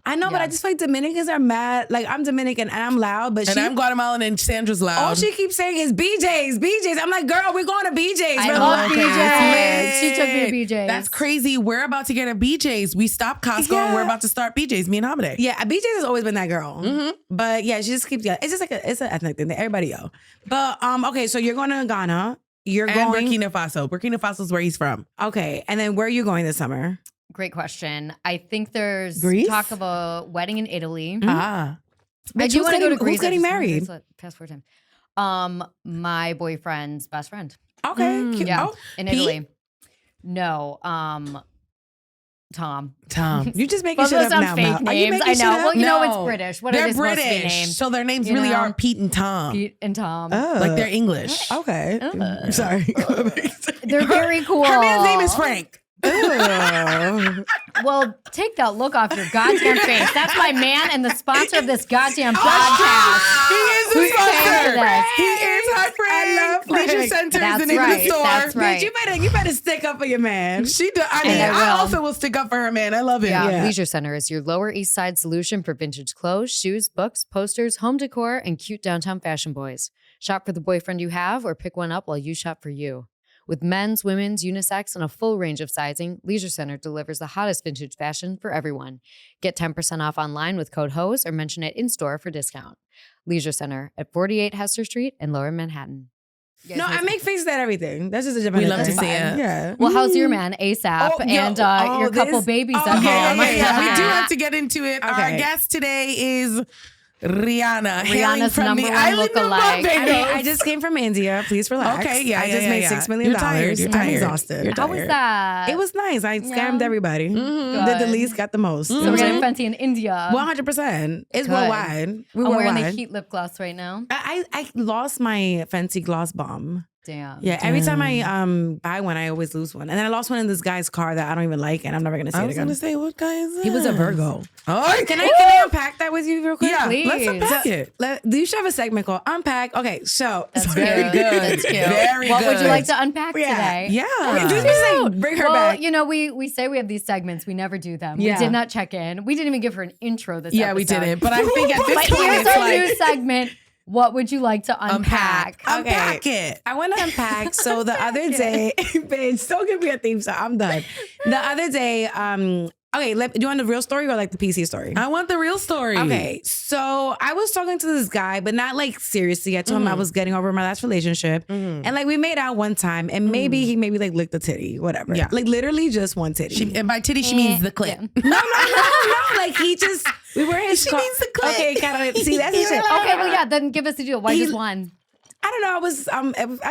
I know, but I just feel like Dominicans are mad. Like I'm Dominican and I'm loud, but I'm Guatemalan and Sandra's loud. all she keeps saying is BJ's. I'm like, girl, we're going to BJ's. I love BJ's. She took me to BJ's. That's crazy. We're about to get a BJ's. We stopped Costco and we're about to start BJ's. Me and Hamide. Yeah, BJ's has always been that girl. But yeah, she just keeps yelling. It's just like it's an ethnic thing that everybody yell. But okay, so you're going to Ghana. You're going Burkina Faso. Burkina Faso is where he's from. Okay, and then where are you going this summer? Great question. I think there's Greece? talk of a wedding in Italy. Ah. I do want to go to Greece. Who's getting married? Passport time. My boyfriend's best friend. Okay, cute. Yeah, Oh, in Pete? Italy. No, Tom. You just making Both shit of up those now. sound fake Mal. Are you names. making I shit know. up? Well, you know it's No. British. What are They're they supposed to be British, named? so their names You really know? are Pete and Tom. Pete and Tom. Like they're English. Okay. Oh. Sorry. They're very cool. Her man's name is Frank. Well, take that look off your goddamn face. That's my man and the sponsor of this goddamn podcast. He is Who's the paying for sponsor. this? He is Hi Frank. I love Frank. Leisure Center is That's the name of right. the store. That's right. Bitch, you better stick up for your man. She does. I mean, And I I will. also will stick up for her man. I love him. Yeah. Yeah. Leisure Center is your Lower East Side solution for vintage clothes, shoes, books, posters, home decor, and cute downtown fashion boys. Shop for the boyfriend you have or pick one up while you shop for you. With men's, women's, unisex, and a full range of sizing, Leisure Center delivers the hottest vintage fashion for everyone. Get 10% off online with code HOSE or mention it in-store for discount. Leisure Center at 48 Hester Street in Lower Manhattan. No, I make faces at everything. That's just a different We love to thing. see it. Yeah. Well, how's your man, ASAP, Oh, and your couple this- babies oh, at yeah, home? yeah. We do have to get into it. Our Okay. guest today is Rihanna. hailing Rihanna's from number the one island of lookalike. Barbados. I just came from India. Please relax. Okay, yeah, I just yeah, made yeah. $6 million. You're tired. You're I'm tired. exhausted. You're How was that? It was nice. I scammed Yeah. everybody. Did the Good. least, got the most. So we're getting fancy in India. 100%. It's Good. worldwide. We're I'm wearing the worldwide. heat lip gloss right now. I lost my fancy gloss bomb. Damn. Yeah, every time I buy one, I always lose one. And then I lost one in this guy's car that I don't even like, and I'm never gonna see I it was again. going to say, what guy is that? He was a Virgo. Oh, Can I unpack that with you real quick? Yeah, Please. let's unpack it. You should have a segment called Unpack. Okay, so That's Very cute. good. That's cute. Very what would you good. like to unpack today? Yeah. Just like, bring her Well, back. you know, we say we have these segments. We never do them. Yeah. We did not check in. We didn't even give her an intro this Yeah, episode. we didn't. But I think at this But point, here's it's our like, new segment. What would you like to unpack? Unpack it. I want to unpack. So the other day, bitch, don't give me a theme song. I'm done. The other day, okay, do you want the real story or like the PC story? I want the real story. Okay, so I was talking to this guy, but not like seriously. I told him I was getting over my last relationship, and like we made out one time, and maybe he maybe like licked a titty, whatever. Yeah. Like literally just one titty. And by titty, she means the clit. no. Like he just we were in his She car. means the clit. Okay, kind of see that's the shit. Okay, well, yeah, then give us the deal. Why He- just one? I don't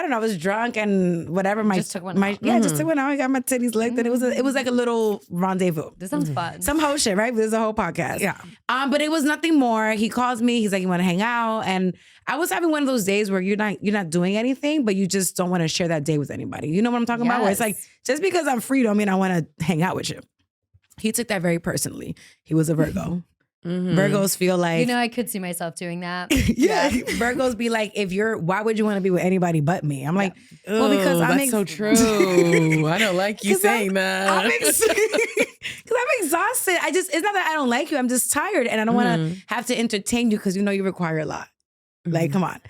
know. I was drunk and whatever. Just took one out. Just took one out. I got my titties licked, and it was like a little rendezvous. This sounds fun. Some whole shit, right? There's a whole podcast. Yeah. But it was nothing more. He calls me. He's like, "You want to hang out?" And I was having one of those days where you're not doing anything, but you just don't want to share that day with anybody. You know what I'm talking about? Where it's like, Yes. just because I'm free don't mean I want to hang out with you. He took that very personally. He was a Virgo. Virgos feel like You know, I could see myself doing that. yeah. Virgos be like, why would you want to be with anybody but me? I'm like, well, because Ooh, I'm that's so true. I don't like you 'Cause saying that. Because I'm exhausted. It's not that I don't like you. I'm just tired and I don't want to have to entertain you because you know you require a lot. Like, come on.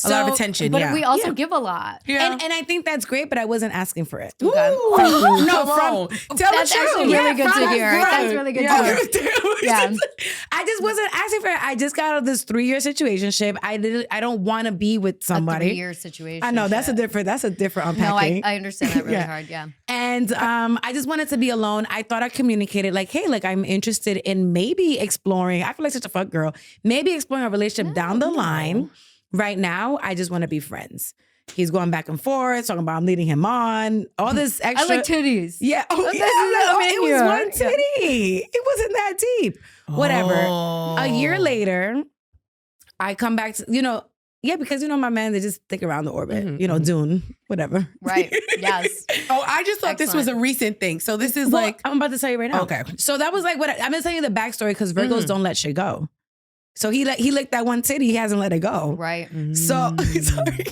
A lot of attention, But yeah. we also give a lot. Yeah. And I think that's great, but I wasn't asking for it. Ooh, No, come from- on. Tell That's the truth. actually really good to from hear. his That's brother. really good Yeah. to hear. Yeah. I just wasn't asking for it. I just got out of this 3-year situationship. I don't want to be with A somebody. 3-year situation. I know that's a different unpacking. No, I understand that really Yeah. hard. Yeah. And I just wanted to be alone. I thought I communicated like, hey, like I'm interested in maybe exploring. I feel like such a fuck girl. Maybe exploring a relationship down the line. Right now, I just want to be friends. He's going back and forth, talking about I'm leading him on. All this extra. I like titties. Yeah. Oh, This yeah. is I'm like, the it was menu. one titty. It wasn't that deep. Whatever. Oh. A year later, I come back to, because my man, they just stick around the orbit. Dune, whatever. Right. Yes. Oh, I just thought this was a recent thing. So this is Well, like, I'm about to tell you right now. Okay. So that was like I'm just telling you the backstory because Virgos don't let shit go. So he licked that one titty. He hasn't let it go. Right. So sorry.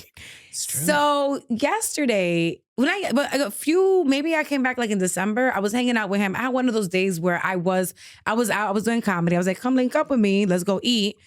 So yesterday, maybe I came back like in December. I was hanging out with him. I had one of those days where I was out. I was doing comedy. I was like, come link up with me. Let's go eat.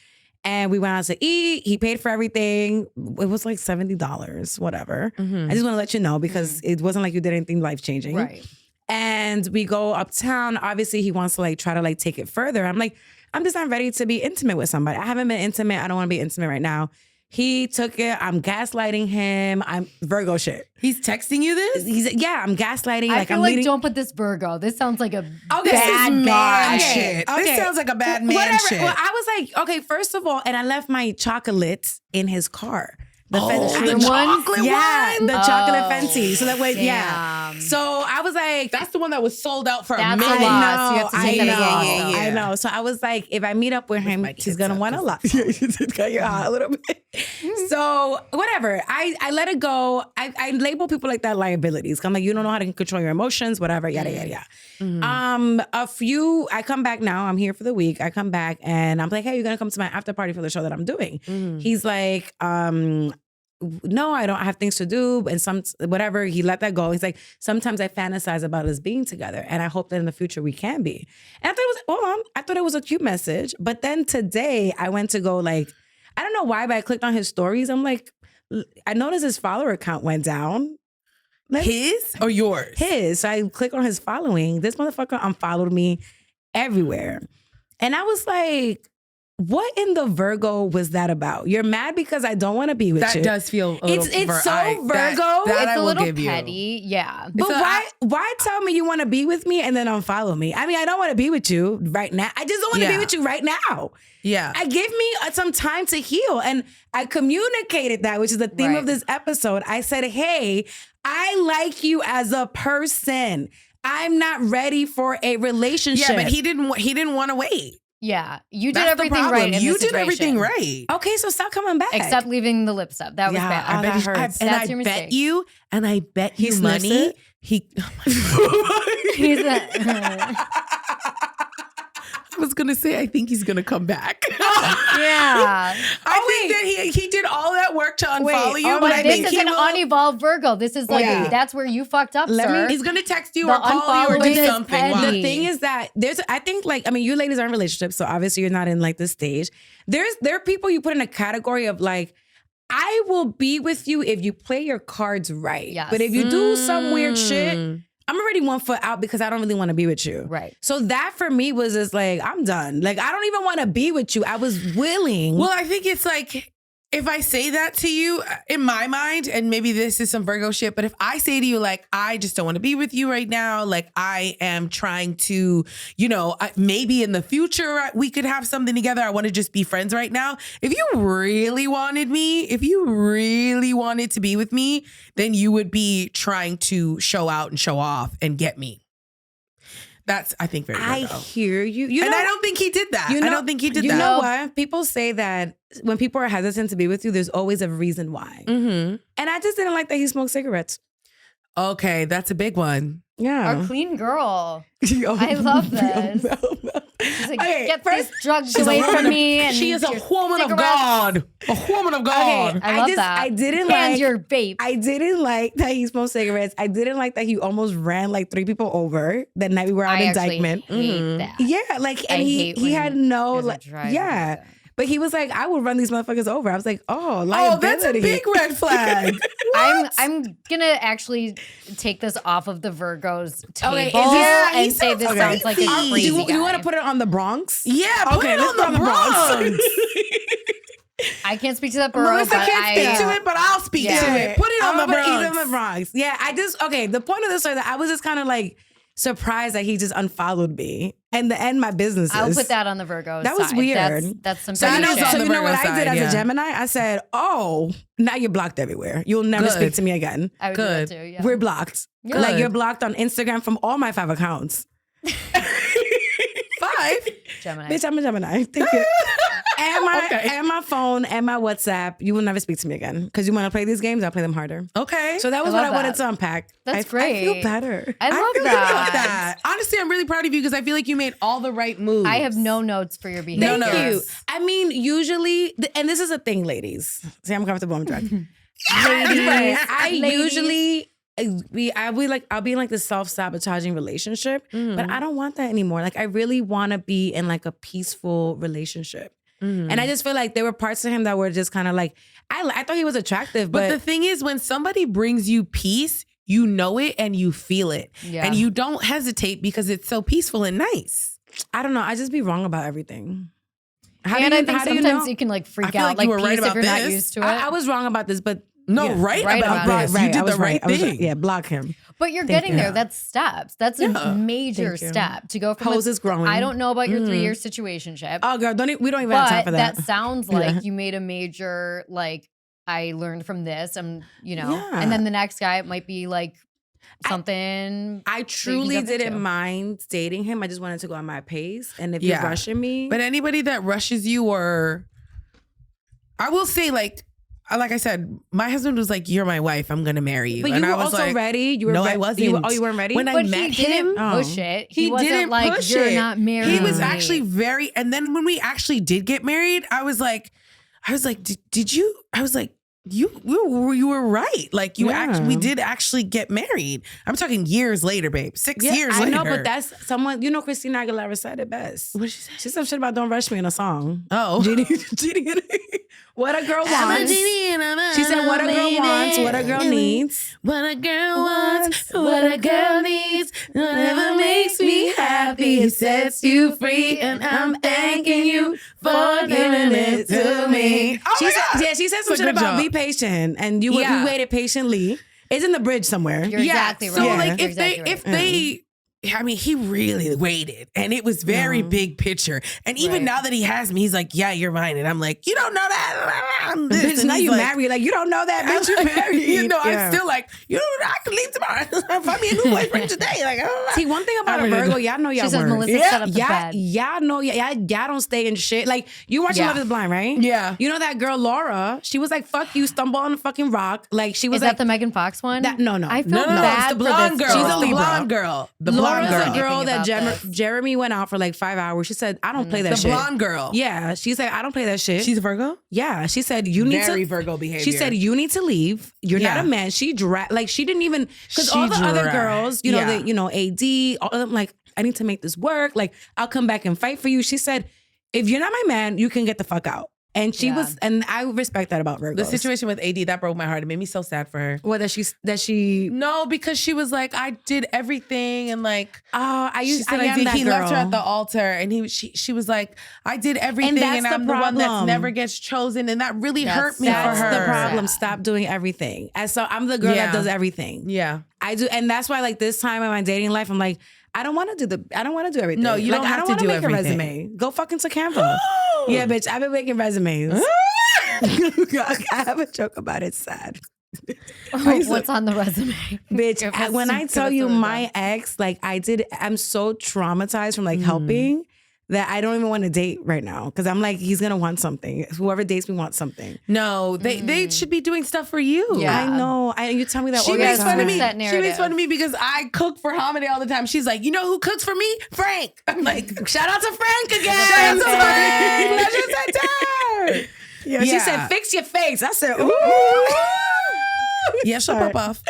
And we went out to eat. He paid for everything. It was like $70, whatever. I just want to let you know because it wasn't like you did anything life-changing. Right. And we go uptown. Obviously, he wants to like try to like take it further. I'm like, I'm just not ready to be intimate with somebody. I haven't been intimate. I don't want to be intimate right now. He took it. I'm gaslighting him. I'm Virgo shit. He's texting you this? I'm gaslighting. I like feel I'm like leading. don't put this Virgo. This sounds like a This bad is man guy. shit. This sounds like a bad man Whatever. shit. Well, I was like, okay, first of all, and I left my chocolates in his car. The shroom chocolate one? Yeah, the chocolate Fenty. So that way, damn. So I was like, That's the one that was sold out for That's a a minute. loss. You have to take I that as a loss, know, though. I know. So I was like, if I meet up with him, my he's kids gonna up, want a 'cause lot. Yeah, you just got your eye a little bit. So whatever. I let it go. I label people like that liabilities. I'm like, you don't know how to control your emotions, whatever, yada yada yada. I come back now. I'm here for the week. I come back and I'm like, hey, you're gonna come to my after party for the show that I'm doing. He's like, no, I don't have things to do. And whatever, he let that go. He's like, sometimes I fantasize about us being together. And I hope that in the future we can be. And I thought I thought it was a cute message. But then today I went to go like, I don't know why, but I clicked on his stories. I'm like, I noticed his follower count went down. His or yours? His. So I click on his following. This motherfucker unfollowed me everywhere. And I was like, what in the Virgo was that about? You're mad because I don't want to be with you. That does feel a little It's so Virgo. That It's I a will little give you. petty. Yeah. But So why tell me you want to be with me and then unfollow me? I mean, I don't want to be with you right now. I just don't want to be with you right now. Yeah. I give me some time to heal. And I communicated that, which is the theme of this episode. I said, hey, I like you as a person. I'm not ready for a relationship. Yeah, but he didn't want to wait. Yeah. You did That's everything the problem. right in You this did situation. everything right. Okay, so stop coming back. Except leaving the lips up. That was bad. Oh, that hurts. That's your mistake. I bet He you sniffs money. it? He's a, I was gonna say, I think he's gonna come back. yeah. I think that he did all that work to unfollow you, but But I this think is he an will. unevolved Virgo. This is like, Yeah. that's where you fucked up, sir. He's gonna text you The or call you or unfollow do is something. petty. Why? The thing is that I think like, I mean, you ladies are in relationships, so obviously you're not in like this stage. There are people you put in a category of like, I will be with you if you play your cards right. Yes. But if you do some weird shit, I'm already 1 foot out because I don't really want to be with you. Right. So that for me was just like, I'm done. Like, I don't even want to be with you. I was willing. Well, I think it's like, if I say that to you, in my mind, and maybe this is some Virgo shit, but if I say to you, like, I just don't want to be with you right now, like, I am trying to, maybe in the future we could have something together. I want to just be friends right now. If you really wanted me, if you really wanted to be with me, then you would be trying to show out and show off and get me. That's, I think, very Virgo. I hear you. And I don't think he did that. I don't think he did that. You know what? People say that when people are hesitant to be with you, there's always a reason why. Mm-hmm. And I just didn't like that he smoked cigarettes. Okay, that's a big one. Yeah. Our clean girl. I love this. She's like, Okay, get first- these drugs away from me. And She is a your woman of cigarettes. God. A woman of God. I love that. I didn't And like your vape. I didn't like that he smoked cigarettes. I didn't like that he almost ran like 3 people over the night we were out I in actually Dykeman. hate that. Yeah, like, and I he hate he when had no there's a like, driver yeah. like that. But he was like, I would run these motherfuckers over. I was like, oh, Oh, liability. that's a big red flag. I'm gonna actually take this off of the Virgos table Okay, is this- and say this sounds like a crazy. crazy Do you guy. want to put it on the Bronx? Yeah, put Okay, it let's on put it the Bronx. I can't speak to that borough, Melissa but can't speak to it, but I'll speak Yeah. to it. Put it on the I'm gonna eat it Bronx. on the Bronx. Yeah, the point of this story that I was just kind of like surprised that he just unfollowed me and to end my businesses. I'll put that on the Virgo That was side. weird. That's some So petty you know, shit. on so the you know what Virgo I did side, as yeah. a Gemini? I said, oh, now you're blocked everywhere. You'll never Good. speak to me again. I would Good. do that too. Yeah. We're blocked. Good. Like you're blocked on Instagram from all my 5 accounts. 5. Gemini. Bitch, I'm a Gemini. Thank you. and my phone and my WhatsApp. You will never speak to me again because you want to play these games. I'll play them harder. Okay. So that was what I wanted to unpack. That's great. I feel better. I love that. Honestly, I'm really proud of you because I feel like you made all the right moves. I have no notes for your behavior. Thank you. I mean, usually, and this is a thing, ladies. See, I'm comfortable. I'm drunk. Usually. I'll be in like this self-sabotaging relationship, but I don't want that anymore. Like I really want to be in like a peaceful relationship. And I just feel like there were parts of him that were just kind of like, I thought he was attractive, but the thing is when somebody brings you peace, you know it and you feel it. Yeah. And you don't hesitate because it's so peaceful and nice. I don't know. I just be wrong about everything. I think sometimes you can like freak out. Like you were peace right if about you're not this. used to it. I was wrong about this, but right about this. You did the right thing. Block him. But you're getting there. That's steps. That's a major step to go from Hose is growing. I don't know about your 3-year situationship. Oh, girl, we don't even have time for that. That sounds like you made a major, like, I learned from this, and and then the next guy, it might be like something. I truly didn't mind dating him. I just wanted to go on my pace. And if you're rushing me. But anybody that rushes you, or I will say, like I said, my husband was like, "You're my wife. I'm gonna marry you." But you and were I was also ready. You were I wasn't. You weren't ready. When I met he didn't him, push it. He wasn't didn't like, push you're it. not married. He was actually very. And then when we actually did get married, I was like, did you? I was like, you were right. Like we did actually get married. I'm talking years later, babe. 6 years later. I know, but that's someone, Christina Aguilera said it best. What did she say? She said some shit about "Don't Rush Me" in a song. Oh. Genie. What a girl wants. She said what a girl wants, what a girl needs. What a girl wants, what a girl needs. Whatever makes me happy, it sets you free. And I'm thanking you for giving it to me. She said some shit about be patient, and you waited patiently. It's in the bridge somewhere. You're exactly right. So like if they I mean, he really waited, and it was very big picture. And even now that he has me, he's like, "Yeah, you're mine." And I'm like, "You don't know that." Bitch, now you married. Like, you don't know that. Bitch, you married. I'm still like, I can leave tomorrow. Find me a new boyfriend today. Like, see, one thing about a Virgo, y'all know y'all she says work. Melissa set up the bed. Y'all know y'all don't stay in shit. Like, you watching Love is Blind, right? Yeah. You know that girl Laura? She was like, "Fuck you, stumble on a fucking rock." Like, she was Is that the Megan Fox one? No. I feel bad it's the blonde girl. She's a Libra. Blonde girl. The Laura's blonde girl. a girl that Jeremy went out for like 5 hours. She said, "I don't play that shit." The blonde girl. Yeah. She said, "I don't play that shit." She's a Virgo? Yeah. She said, "You need Very to." Virgo behavior. She said, "You need to leave. You're not a man." She she didn't even, because all the other girls, AD, all of them, like, "I need to make this work. Like, I'll come back and fight for you." She said, "If you're not my man, you can get the fuck out." And she was, and I respect that about Virgos. The situation with AD, that broke my heart. It made me so sad for her. What, that she No, because she was like, I did everything, and like, he left her at the altar, and she was like, I did everything, and I'm the one that never gets chosen, and that really hurt me for her. That's the problem. Stop doing everything. And so I'm the girl that does everything. Yeah, I do, and that's why, like, this time in my dating life, I'm like, I don't want to do everything. No, you don't have to do everything. A resume. Go fucking to Canva. Yeah, bitch. I've been making resumes. I have a joke about it. Sad. What's on the resume? Bitch, when I tell you my ex, like, I'm so traumatized from like helping that I don't even want to date right now, because I'm like, he's gonna want something. Whoever dates me wants something. No, they should be doing stuff for you. Yeah. I know. You tell me that. She makes fun of me. She makes fun of me because I cook for Hamide all the time. She's like, you know who cooks for me? Frank. I'm like, shout out to Frank again. Shout out to Frank. Yeah, she said, "Fix your face." I said, "Ooh." Yeah, she'll pop off.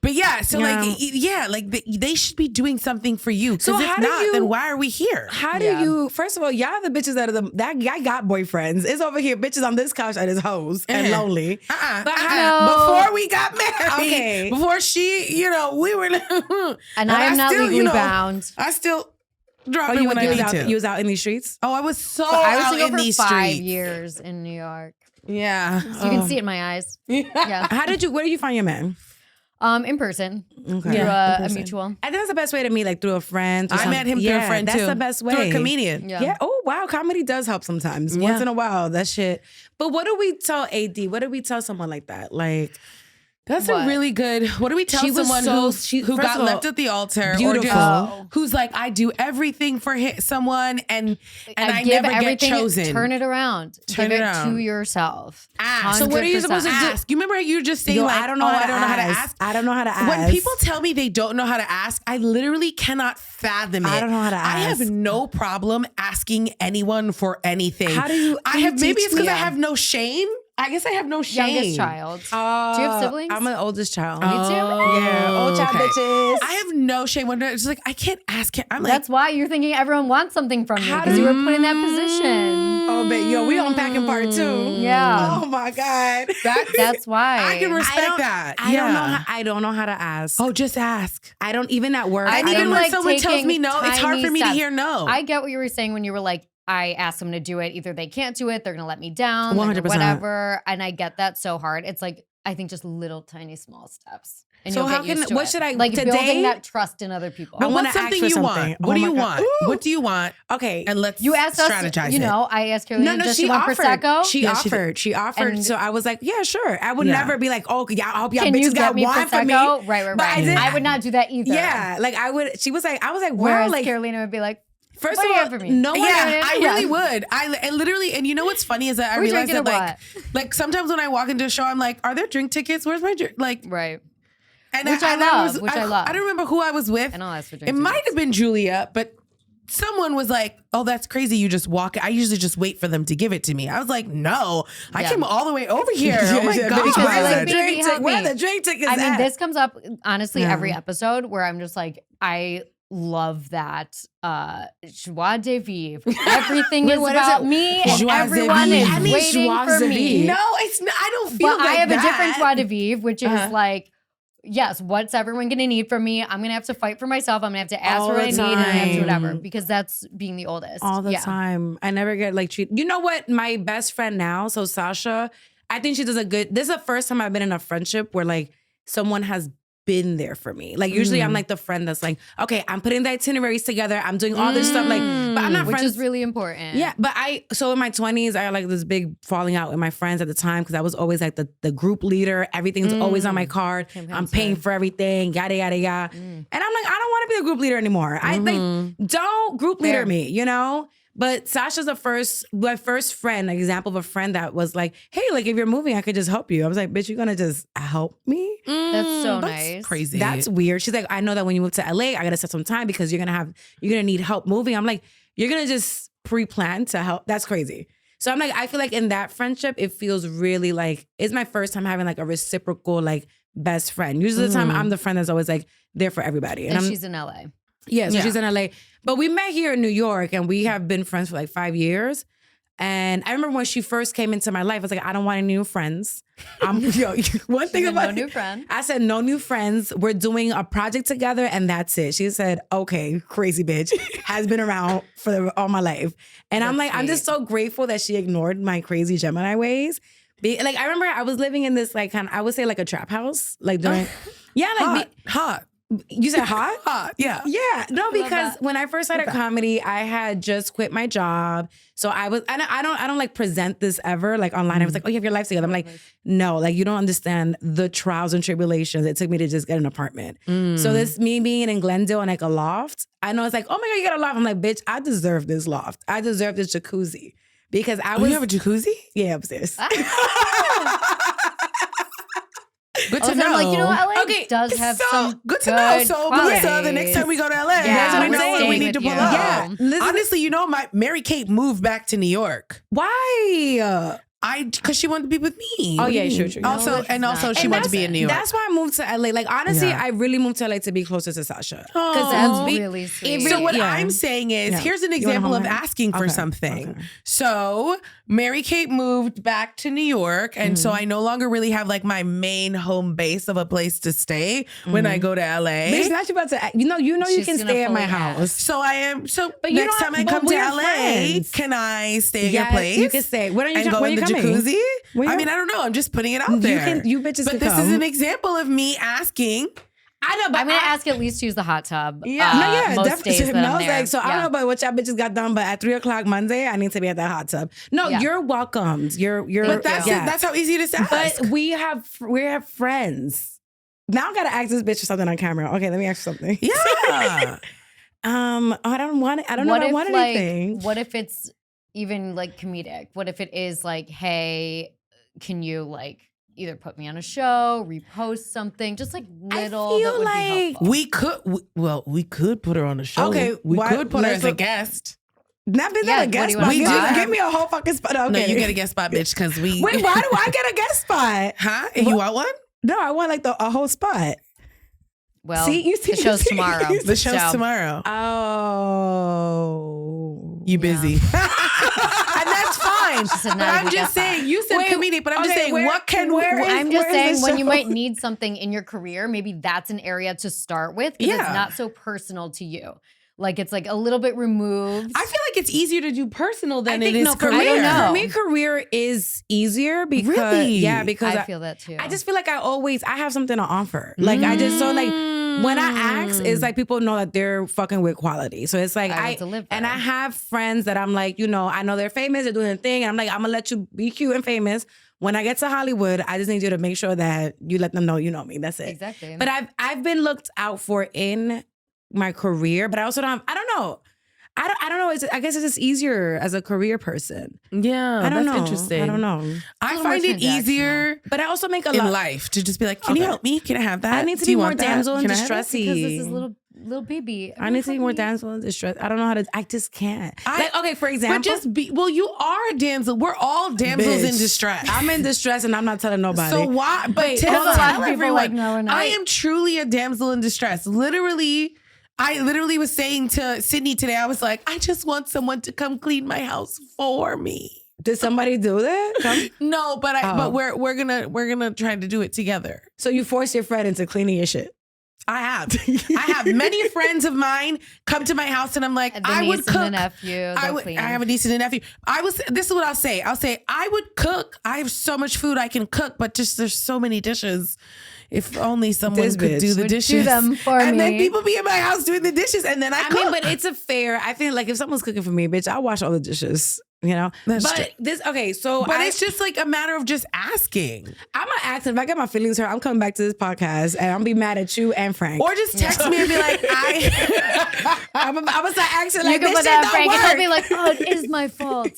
But yeah, so they should be doing something for you. Because if not, then why are we here? How do you? First of all, y'all the bitches that guy got boyfriends. It's over here, bitches on this couch at his hoes and lonely. But before we got married, before she, we were. And I am not legally bound. I still. Drop it when I need to. You was out in these streets? Oh, I was so out in these streets. 5 years in New York. Yeah. So you can see it in my eyes. Yeah. Where did you find your man? In person. Okay. Through a mutual. I think that's the best way to meet, like through a friend. I met him through a friend too. That's the best way. Through a comedian. Yeah. Oh, wow. Comedy does help sometimes. Once in a while, that shit. But what do we tell AD? What do we tell someone like that? Like, That's a really good. What do we tell She was someone who first got of all, left at the altar, beautiful. or just who's like, I do everything for someone, and I give never get everything, chosen. Turn it around. Turn Give it it around. to yourself. Ask. So what are you supposed to do? Ask. You remember how you were just saying Yo, like, I don't know how to ask. I don't know how to ask. When people tell me they don't know how to ask, I literally cannot fathom it. I don't know how to I ask. have no problem asking anyone for anything. How do you? Maybe it's because I Yeah. have no shame. I guess I have no shame. Youngest child. Do you have siblings? I'm an oldest child. Me too. Yeah, old child bitches. I have no shame. When it's like I can't ask him. I'm like, That's why you're thinking everyone wants something from you because you were put in that position. Oh, but yo, we unpacking part 2. Yeah. Oh my god. That's why. I can respect that. I don't know how to ask. Oh, just ask. I don't even at work. And I even don't when like someone tells taking me no, it's hard tiny for me to steps. hear no. I get what you were saying when you were like, I asked them to do it. Either they can't do it, they're going to let me down, 100%. whatever. And I get that so hard. It's like, I think just little tiny small steps. And So you'll how get used can- to what it. should I- like today- building that trust in other people. I But wanna what's ask something for you something. want? Oh What do my you God. want? Ooh. What do you want? Okay. And let's You asked us, strategize you it. know, I asked Carolina, No, does she she want offered. Prosecco? She Yeah, she offered. She offered. And- So I was like, yeah, sure. I would Yeah. never be like, oh, yeah, I hope y'all Can bitches you got get me wine for me. Prosecco? Right. But I did- I would not do that either. Yeah, like I would. She was like, I was like, wow, Whereas like Carolina would be like, first what of do you all, have for me? no one. Yeah, I really Yeah. would. I literally, and you know what's funny is that I We're realize that drinking like sometimes when I walk into a show, I'm like, are there drink tickets? Where's my drink? Like, Right. and Which I love, which I love. I don't remember who I was with. And I'll ask for drink It might tickets. have been Julia, but someone was like, "Oh, that's crazy. You just walk." I usually just wait for them to give it to me. I was like, "No, I Yeah. came all the way over here." Oh my Yeah, god! because Where's where's the the drink drink ticket? ticket? Where the drink ticket is I mean, at? this comes up honestly Yeah. every episode where I'm just like, I love that joie de vivre. Everything Wait, is what is about it? me and Joie de everyone vivre. is I mean, waiting joie for de me. vivre. No, it's not, I don't feel But like I have that. a different joie de vivre, which Uh-huh. is like, yes, what's everyone going to need from me? I'm going to have to fight for myself. I'm going to have to ask All for what the I need and I'm going to have to do time. whatever because that's being the oldest. all the Yeah. time. I never get like treated. You know what? My best friend now, so Sasha, I think she does a good. This is the first time I've been in a friendship where like someone has been there for me. Like usually I'm like the friend that's like, okay, I'm putting the itineraries together. I'm doing all this stuff. Like, but I'm not Which friends. is really important. Yeah, but so in my 20s, I had like this big falling out with my friends at the time because I was always like the group leader. Everything's always on my card. I'm paying for everything, yada, yada, yada. And I'm like, I don't want to be the group leader anymore. I like, don't group leader Fair. me, you know? But Sasha's my first friend, an example of a friend that was like, hey, like if you're moving, I could just help you. I was like, bitch, you're gonna just help me? That's so That's nice. crazy. That's weird. She's like, I know that when you move to LA, I gotta set some time because you're gonna need help moving. I'm like, you're gonna just pre-plan to help. That's crazy. So I'm like, I feel like in that friendship, it feels really like it's my first time having like a reciprocal like best friend. Usually the time I'm the friend that's always like there for everybody. And I'm, she's in LA. yeah, so Yeah. she's in LA. But we met here in New York and we have been friends for like 5 years. And I remember when she first came into my life, I was like, I don't want any new friends. One thing Said about no new friend. I said, no new friends. We're doing a project together and that's it. She said, okay, crazy bitch. Has been around for all my life. And I'm like, I'm just so grateful that she ignored my crazy Gemini ways. Like, I remember I was living in this like kind of, I would say like a trap house. Like during, yeah, like, hot. you said hot? Hot. Yeah. Yeah, no, because that. when I first started comedy, I had just quit my job. So I don't like present this ever like online. I was like, oh, you have your life together. I'm like, no, like you don't understand the trials and tribulations it took me to just get an apartment. So this me being in Glendale and like a loft, I know it's like, oh my God, you got a loft. I'm like, bitch, I deserve this loft. I deserve this jacuzzi. Because I was You have a jacuzzi? yeah, upstairs. Good Also, to know. I'm like, you know, LA Okay, does have so some good to know. So qualities. Melissa, the next time we go to LA, Yeah, that's we're what we staying need to with pull you. up. Yeah, listen- Honestly, you know, my Mary Kate moved back to New York. Why? Because she wanted to be with me. Oh, What do yeah, you sure, mean? sure. Also, No, it's and also, not. she And wanted to be in New York. That's why I moved to LA. Like honestly, Yeah. I really moved to LA to be closer to Sasha. Oh. That's we- really sweet. So what Yeah. I'm saying is, Yeah. here's an You wanna example hold of my hand? asking for Okay, something. okay. So Mary Kate moved back to New York, and so I no longer really have like my main home base of a place to stay when I go to LA. Bitch, not you about to. You know you She's can gonna stay at my fully ask. house. So I am. So But you next don't- time I but come to we're LA, friends. can I stay at Yeah, your place? you can stay. When are you and go when in you the coming? jacuzzi? When I you- mean, I don't know. I'm just putting it out You there. you bitches But can this come. is an example of me asking I know, but I'm gonna ask at least to use the hot tub. Yeah, most definitely. days that I'm Mel's there. like, so I don't know about what y'all bitches got done, but at 3:00 Monday, I need to be at that hot tub. No, you're welcomed. You're. But that's how easy it is to ask. But we have friends. Now I gotta ask this bitch for something on camera. Okay, let me ask you something. Yeah. I don't want it. I don't know if I want anything. What if it's even like comedic? What if it is like, hey, can you like either put me on a show, repost something, just like little that would be helpful. We could put her on a show. Okay, we could put her as a guest. Not a guest spot. Give me a whole fucking spot. Okay. No, you get a guest spot, bitch, because we. Wait, why do I get a guest spot? Huh? You want one? No, I want like a whole spot. Well, the show's tomorrow. The show's tomorrow. Oh. You busy. And that's fine. But I'm just saying, you said comedic, but I'm just saying, I'm just saying when you might need something in your career, maybe that's an area to start with because it's not so personal to you. Like it's like a little bit removed. I feel like it's easier to do personal than it is career. I don't know. For me, career is easier because because I feel that too. I just feel like I have something to offer. Like I just when I ask, it's like people know that they're fucking with quality. So it's like I have friends that I'm like, I know they're famous, they're doing their thing, and I'm like, I'm gonna let you be cute and famous. When I get to Hollywood, I just need you to make sure that you let them know you know me. That's it. Exactly. But I've been looked out for in my career, but I also don't know. I don't know. I guess it's just easier as a career person. Yeah, that's interesting. I don't know. I find it easier, but I also make a in lot life to just be like, can you help me? Can I have that? I need to be more damsel in distress because this is little baby. I need to be more damsel in distress. I don't know how to. I just can't. Okay, for example, but just be. Well, you are a damsel. We're all damsels in distress. I'm in distress, and I'm not telling nobody. So why? But tell everyone, like, no, we're not. I am truly a damsel in distress. I literally was saying to Sydney today, I was like, I just want someone to come clean my house for me. Did somebody do that? No, but we're gonna try to do it together. So you force your friend into cleaning your shit. I have many friends of mine come to my house and I'm like, I would cook. And the nephew, I have a niece and a nephew. This is what I'll say. I would cook. I have so much food I can cook, but just there's so many dishes. If only someone could do the dishes. Do them for me. And then people be in my house doing the dishes and then I cook. mean, but it's I feel like if someone's cooking for me, bitch, I'll wash all the dishes. That's true. It's just like a matter of just asking. I'm gonna ask if I get my feelings hurt, I'm coming back to this podcast and I'm gonna be mad at you and Frank. Or just text me and be like, I'm gonna start asking like, you can this put shit that don't Frank work. and he'll be like, oh, it is my fault.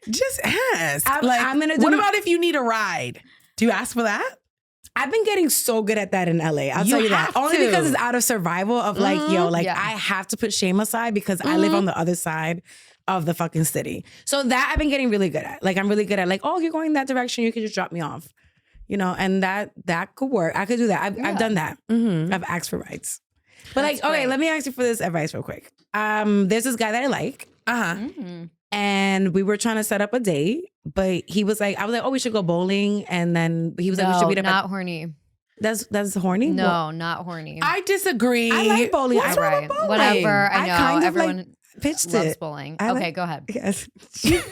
Just ask. I'm gonna do what about if you need a ride? Do you ask for that? I've been getting so good at that in LA. I'll tell you that. Only because it's out of survival of I have to put shame aside because I live on the other side of the fucking city. So that I've been getting really good at. Like I'm really good at like, oh, you're going that direction, you can just drop me off. And that could work. I could do that. I've done that. Mm-hmm. I've asked for rides. But That's okay, let me ask you for this advice real quick. There's this guy that I like. Mm-hmm. And we were trying to set up a date, but he was like, I was like, oh, we should go bowling. And then he was like, we should meet up. Not horny. That's horny? No, not horny. I disagree. I like bowling. What's wrong with bowling? Whatever. I know. Everyone pitched loves it. bowling. Okay, like, go ahead. Yes.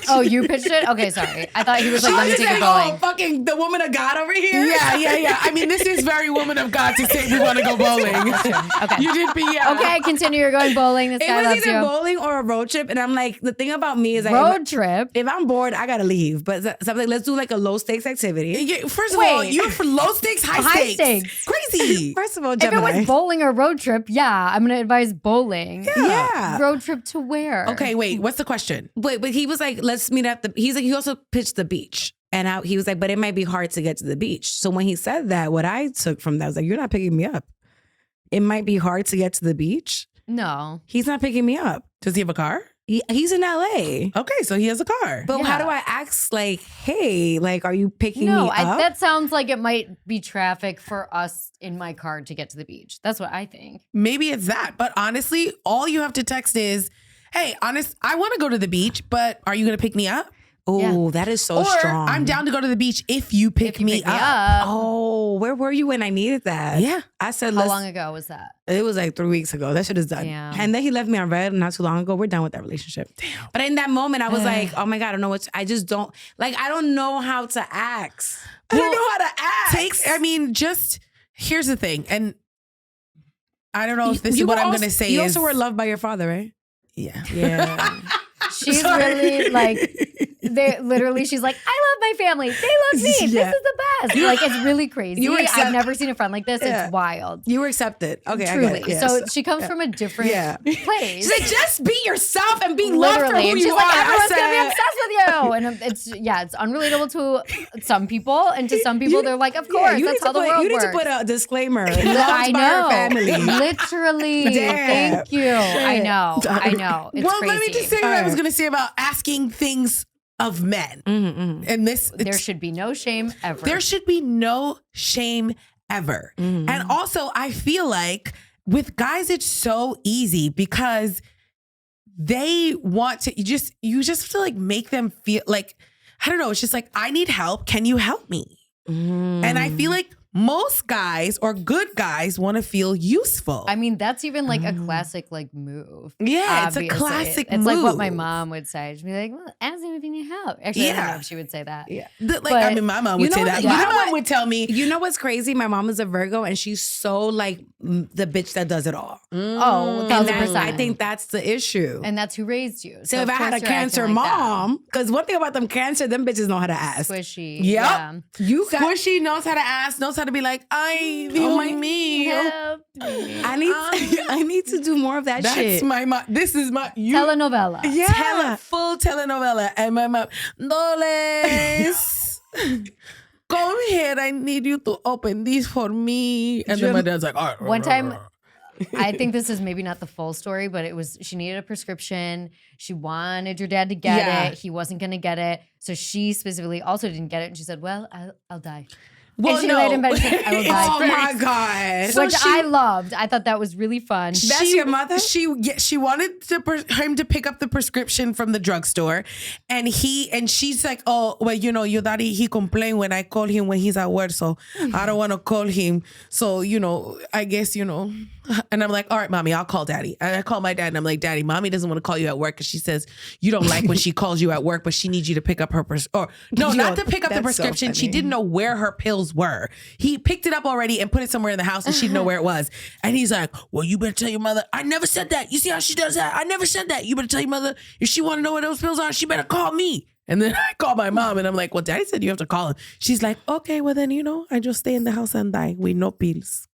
Oh, you pitched it? Okay, sorry. I thought he was like, let me take you bowling. Oh, fucking the woman of God over here? Yeah. I mean, this is very woman of God to say we want to go bowling. Okay. You did be, Okay, continue. You're going bowling. This guy loves you. It was either bowling or a road trip. And I'm like, the thing about me is road trip? If I'm bored, I got to leave. But so I'm like, let's do like a low stakes activity. Yeah, first of all, you're for low stakes, high stakes. Crazy. First of all, Gemini. If it was bowling or road trip, I'm going to advise bowling. Yeah. Road trip to where? Okay, wait, what's the question? Wait, but he was like, let's meet at he also pitched the beach. And he was like, but it might be hard to get to the beach. So when he said that, what I took from that was like, you're not picking me up. It might be hard to get to the beach. No. He's not picking me up. Does he have a car? He's in LA. Okay, so he has a car. But how do I ask, like, hey, like, are you picking me up? That sounds like it might be traffic for us in my car to get to the beach. That's what I think. Maybe it's that. But honestly, all you have to text is, hey, I want to go to the beach, but are you going to pick me up? Oh, that is so strong. I'm down to go to the beach if you pick me up. Oh, where were you when I needed that? Yeah. I said, how long ago was that? It was like 3 weeks ago. That shit is done. Damn. And then he left me on red not too long ago. We're done with that relationship. Damn. But in that moment, I was like, oh my God, I don't know I just don't, like, I don't know how to ask. I don't know how to ask. Here's the thing. And I don't know if this is what I'm going to say. You also were loved by your father, right? Yeah. Yeah. She's really like, she's like, I love my family. They love me. Yeah. This is the best. Like, it's really crazy. I've never seen a friend like this. Yeah. It's wild. You were accepted. Okay, Truly. I get it. Yes. So she comes from a different place. She's like, just be yourself and be loved for who And you she's are. like, everyone's going to be obsessed with you. And it's unrelatable to some people. And to some people, they're like, of course, that's how the world works. You need to put a disclaimer. I know. Family. Literally. Damn. Thank you. I know. It's well, crazy. let me just say what I was going to say about asking things of men. And there should be no shame ever. There should be no shame ever. And also, I feel like with guys, it's so easy because they want to, you just have to like make them feel like, I don't know. It's just like, I need help. Can you help me? And I feel like most guys or good guys want to feel useful. I mean, that's even like a classic like move. Yeah, obviously. it's a classic move. It's like what my move. mom would say. She'd be like, well, ask him if you need help. Actually, I don't know if she would say that. Yeah. I mean, my mom would say that. My mom would tell me. You know what's crazy? My mom is a Virgo and she's so like the bitch that does it all. Oh, 1,000%. I think that's the issue. And that's who raised you. So if of I had course a you're Cancer acting like that. mom, because one thing about them Cancer, them bitches know how to ask. Squishy. Yep. Yeah. You got Squishy knows how to ask, knows how to be like, me. Help me. I need to do more of that That's shit. my mom. This is my Telenovela. Yeah, full telenovela. And my mom, Doles, come here. I need you to open this for me. And then my dad's like, all right. One time, I think this is maybe not the full story, but she needed a prescription. She wanted your dad to get it. He wasn't going to get it. So she specifically also didn't get it. And she said, well, I'll die. Well, and she laid in bed and said, I will die. Oh my God. Which I loved. I thought that was really fun. That's your mother? She wanted him to pick up the prescription from the drugstore, and she's like, oh, well, your daddy, he complained when I call him when he's at work, so I don't want to call him. So, I guess, and I'm like, all right, mommy, I'll call daddy. And I call my dad and I'm like, daddy, mommy doesn't want to call you at work because she says you don't like when she calls you at work, but she needs you to pick up her not to pick up the prescription. So she didn't know where her pills were. He picked it up already and put it somewhere in the house and she didn't know where it was. And he's like, well, you better tell your mother. I never said that. You see how she does that? I never said that. You better tell your mother if she want to know where those pills are, she better call me. And then I call my mom and I'm like, well, daddy said you have to call him. She's like, okay, well then, I just stay in the house and die with no pills.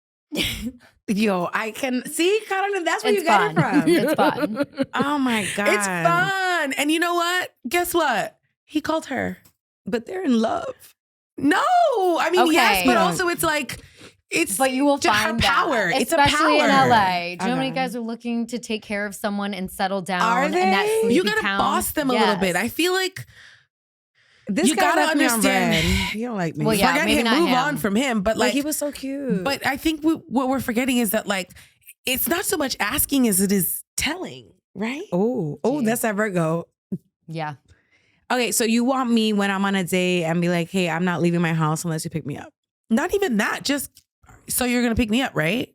Yo, I can see, Carolyn, that's where It's you got it fun. from. It's fun. Oh my God. It's fun. And you know what? Guess what? He called her. But they're in love. No. I mean, Okay. yes, but also it's like, But you will just her find power. that, It's a power. especially in LA. Do you know how many Okay. guys are looking to take care of someone and settle down? Are And that they? sleepy You gotta town? boss them a little bit. I feel like This You guy gotta left me on understand. red. You don't like me. Well, yeah, forget maybe him, not move him. on from him. But Like like, he was so cute. but I think what we're forgetting is that like, it's not so much asking as it is telling, right? oh, Gee. that's that Virgo. Yeah. Okay, so you want me when I'm on a date and be like, hey, I'm not leaving my house unless you pick me up. Not even that. Just so you're gonna pick me up, right?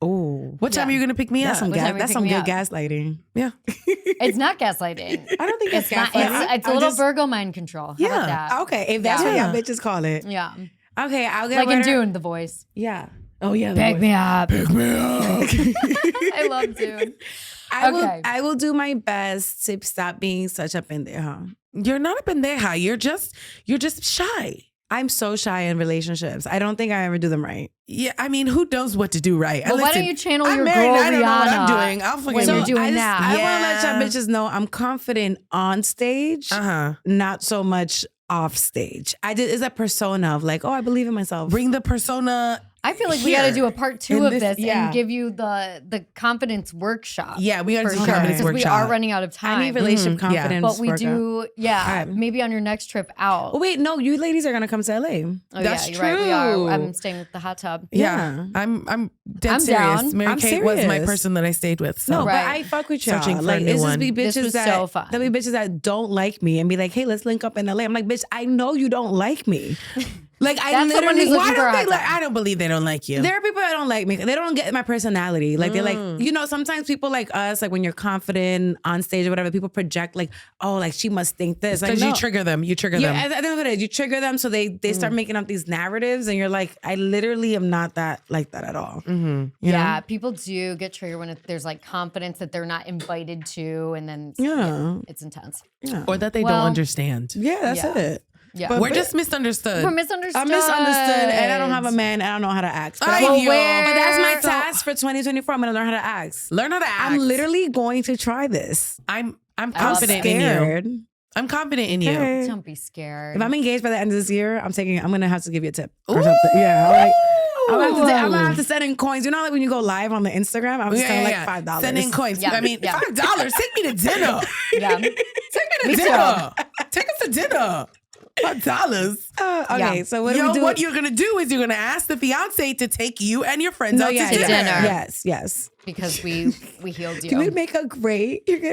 Oh, What time Yeah. are you gonna pick me that's up? some What time are you that's picking some me good up? gaslighting. Yeah. It's not gaslighting. I don't think It's not. It's a I'm little just- Virgo mind control. How Yeah. about that? Okay, if that's Yeah. what y'all bitches call it. Yeah. Okay, I'll get Like in with her. Dune, the voice. Yeah. Oh yeah. Pick me up. Pick me up. I love Dune. I Okay. will do my best to stop being such a pendeja. You're not a pendeja. You're just shy. I'm so shy in relationships. I don't think I ever do them right. Yeah, I mean, who knows what to do right? Well, And why listen, don't you channel I'm your married, girl I don't know what I'm Rihanna doing. I'll when fucking you're do. doing I that? want to let Yeah. y'all bitches know I'm confident on stage, Uh-huh. not so much off stage. It's a persona of like, oh, I believe in myself. Bring the persona. I feel like we got to Here. do a part two In of this- this yeah. and give you the confidence workshop. Yeah, we got to for do sure. confidence Because we workshop. are running out of time. I need relationship Mhm, yeah. confidence. But we workout. do, yeah, Okay. maybe on your next trip out. Oh, wait, no, you ladies are gonna come to LA. Oh, That's yeah, you're right. We are. true. I'm staying with the hot tub. Yeah, I'm dead I'm serious. down. Mary I'm Kate was my serious. person that I stayed with. So No, Right. but I fuck with y'all. Searching for like, a new it's one. just be bitches This was that so fun. there'll be bitches that don't like me and be like, hey, let's link up in LA. I'm like, bitch, I know you don't like me. Like I That's someone literally, who's why looking for don't a they hot like? time. I don't believe they don't like you. There are people that don't like me. They don't get my personality. Like they're like, you know, sometimes people like us, like when you're confident on stage or whatever, people project like, oh, like she must think this. Like, Because no. you trigger them. You trigger Yeah, them. I think what it is. You trigger them, so they start making up these narratives, and you're like, I literally am not that like that at all. You Yeah, know? people do get triggered when there's like confidence that they're not invited to, and then it's intense. Or that they Well, don't understand. Yeah, that's Yeah. it. Yeah, But We're just misunderstood. we're misunderstood. I'm misunderstood, and I don't have a man, and I don't know how to ask. But, Ay, Well, Dios. where- but that's my So- task for 2024. I'm gonna learn how to ask. Learn how to act. I'm literally going to try this. I'm I'm confident in you. Scared. I'm confident in you. Okay. Don't be scared. If I'm engaged by the end of this year, I'm gonna have to give you a tip or something. Yeah, like, I'm gonna have to send in coins. You know, like when you go live on the Instagram, I'm just sending like $5. Send in coins. Yeah, I mean, yeah. $5. Take me to dinner. yeah. Take me to Me dinner. Take us to dinner. $5. Okay, Yeah. so what do we do? What you're gonna do is you're gonna ask the fiance to take you and your friends out yeah, to to dinner. dinner. Yes. Because we healed you. You're gonna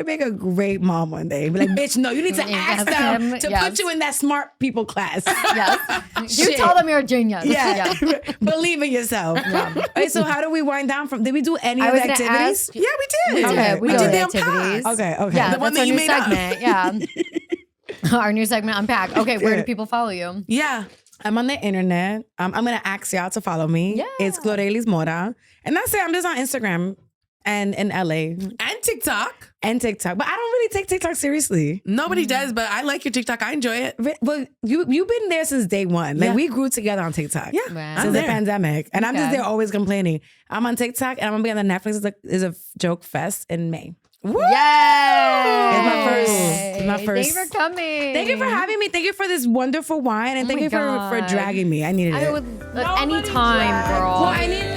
make a great mom one day. Be like, bitch, no, you need to ask them him, to yes. put you in that smart people class. Yes. You Shit. tell them you're a genius. Yeah. Believe in yourself. Okay, so how do we wind down from? Did we do any I of was the gonna activities? ask- Yeah, we did. We did. Okay, We okay. did the The activities. Unpack. Okay. Yeah, The one that's that you our new made up. segment. Yeah. Our new segment, Unpack. Okay, where do people follow you? Yeah. I'm on the internet. I'm gonna ask y'all to follow me. Yeah. It's Glorelys Mora, and that's it. I'm just on Instagram and in LA And TikTok. and TikTok, but I don't really take TikTok seriously. Nobody does, but I like your TikTok. I enjoy it. Well, you've been there since day one. Like Yeah. we grew together on TikTok. Yeah. Wow. Since I'm the there. pandemic, and I'm just Okay. there always complaining. I'm on TikTok, and I'm gonna be on the Netflix is a joke fest in May. Woo! Yay! It's my first. Thank you for coming. Thank you for having me. Thank you for this wonderful wine, and Oh thank my you for God. dragging me. I needed I it. would any time, girl. Well, I needed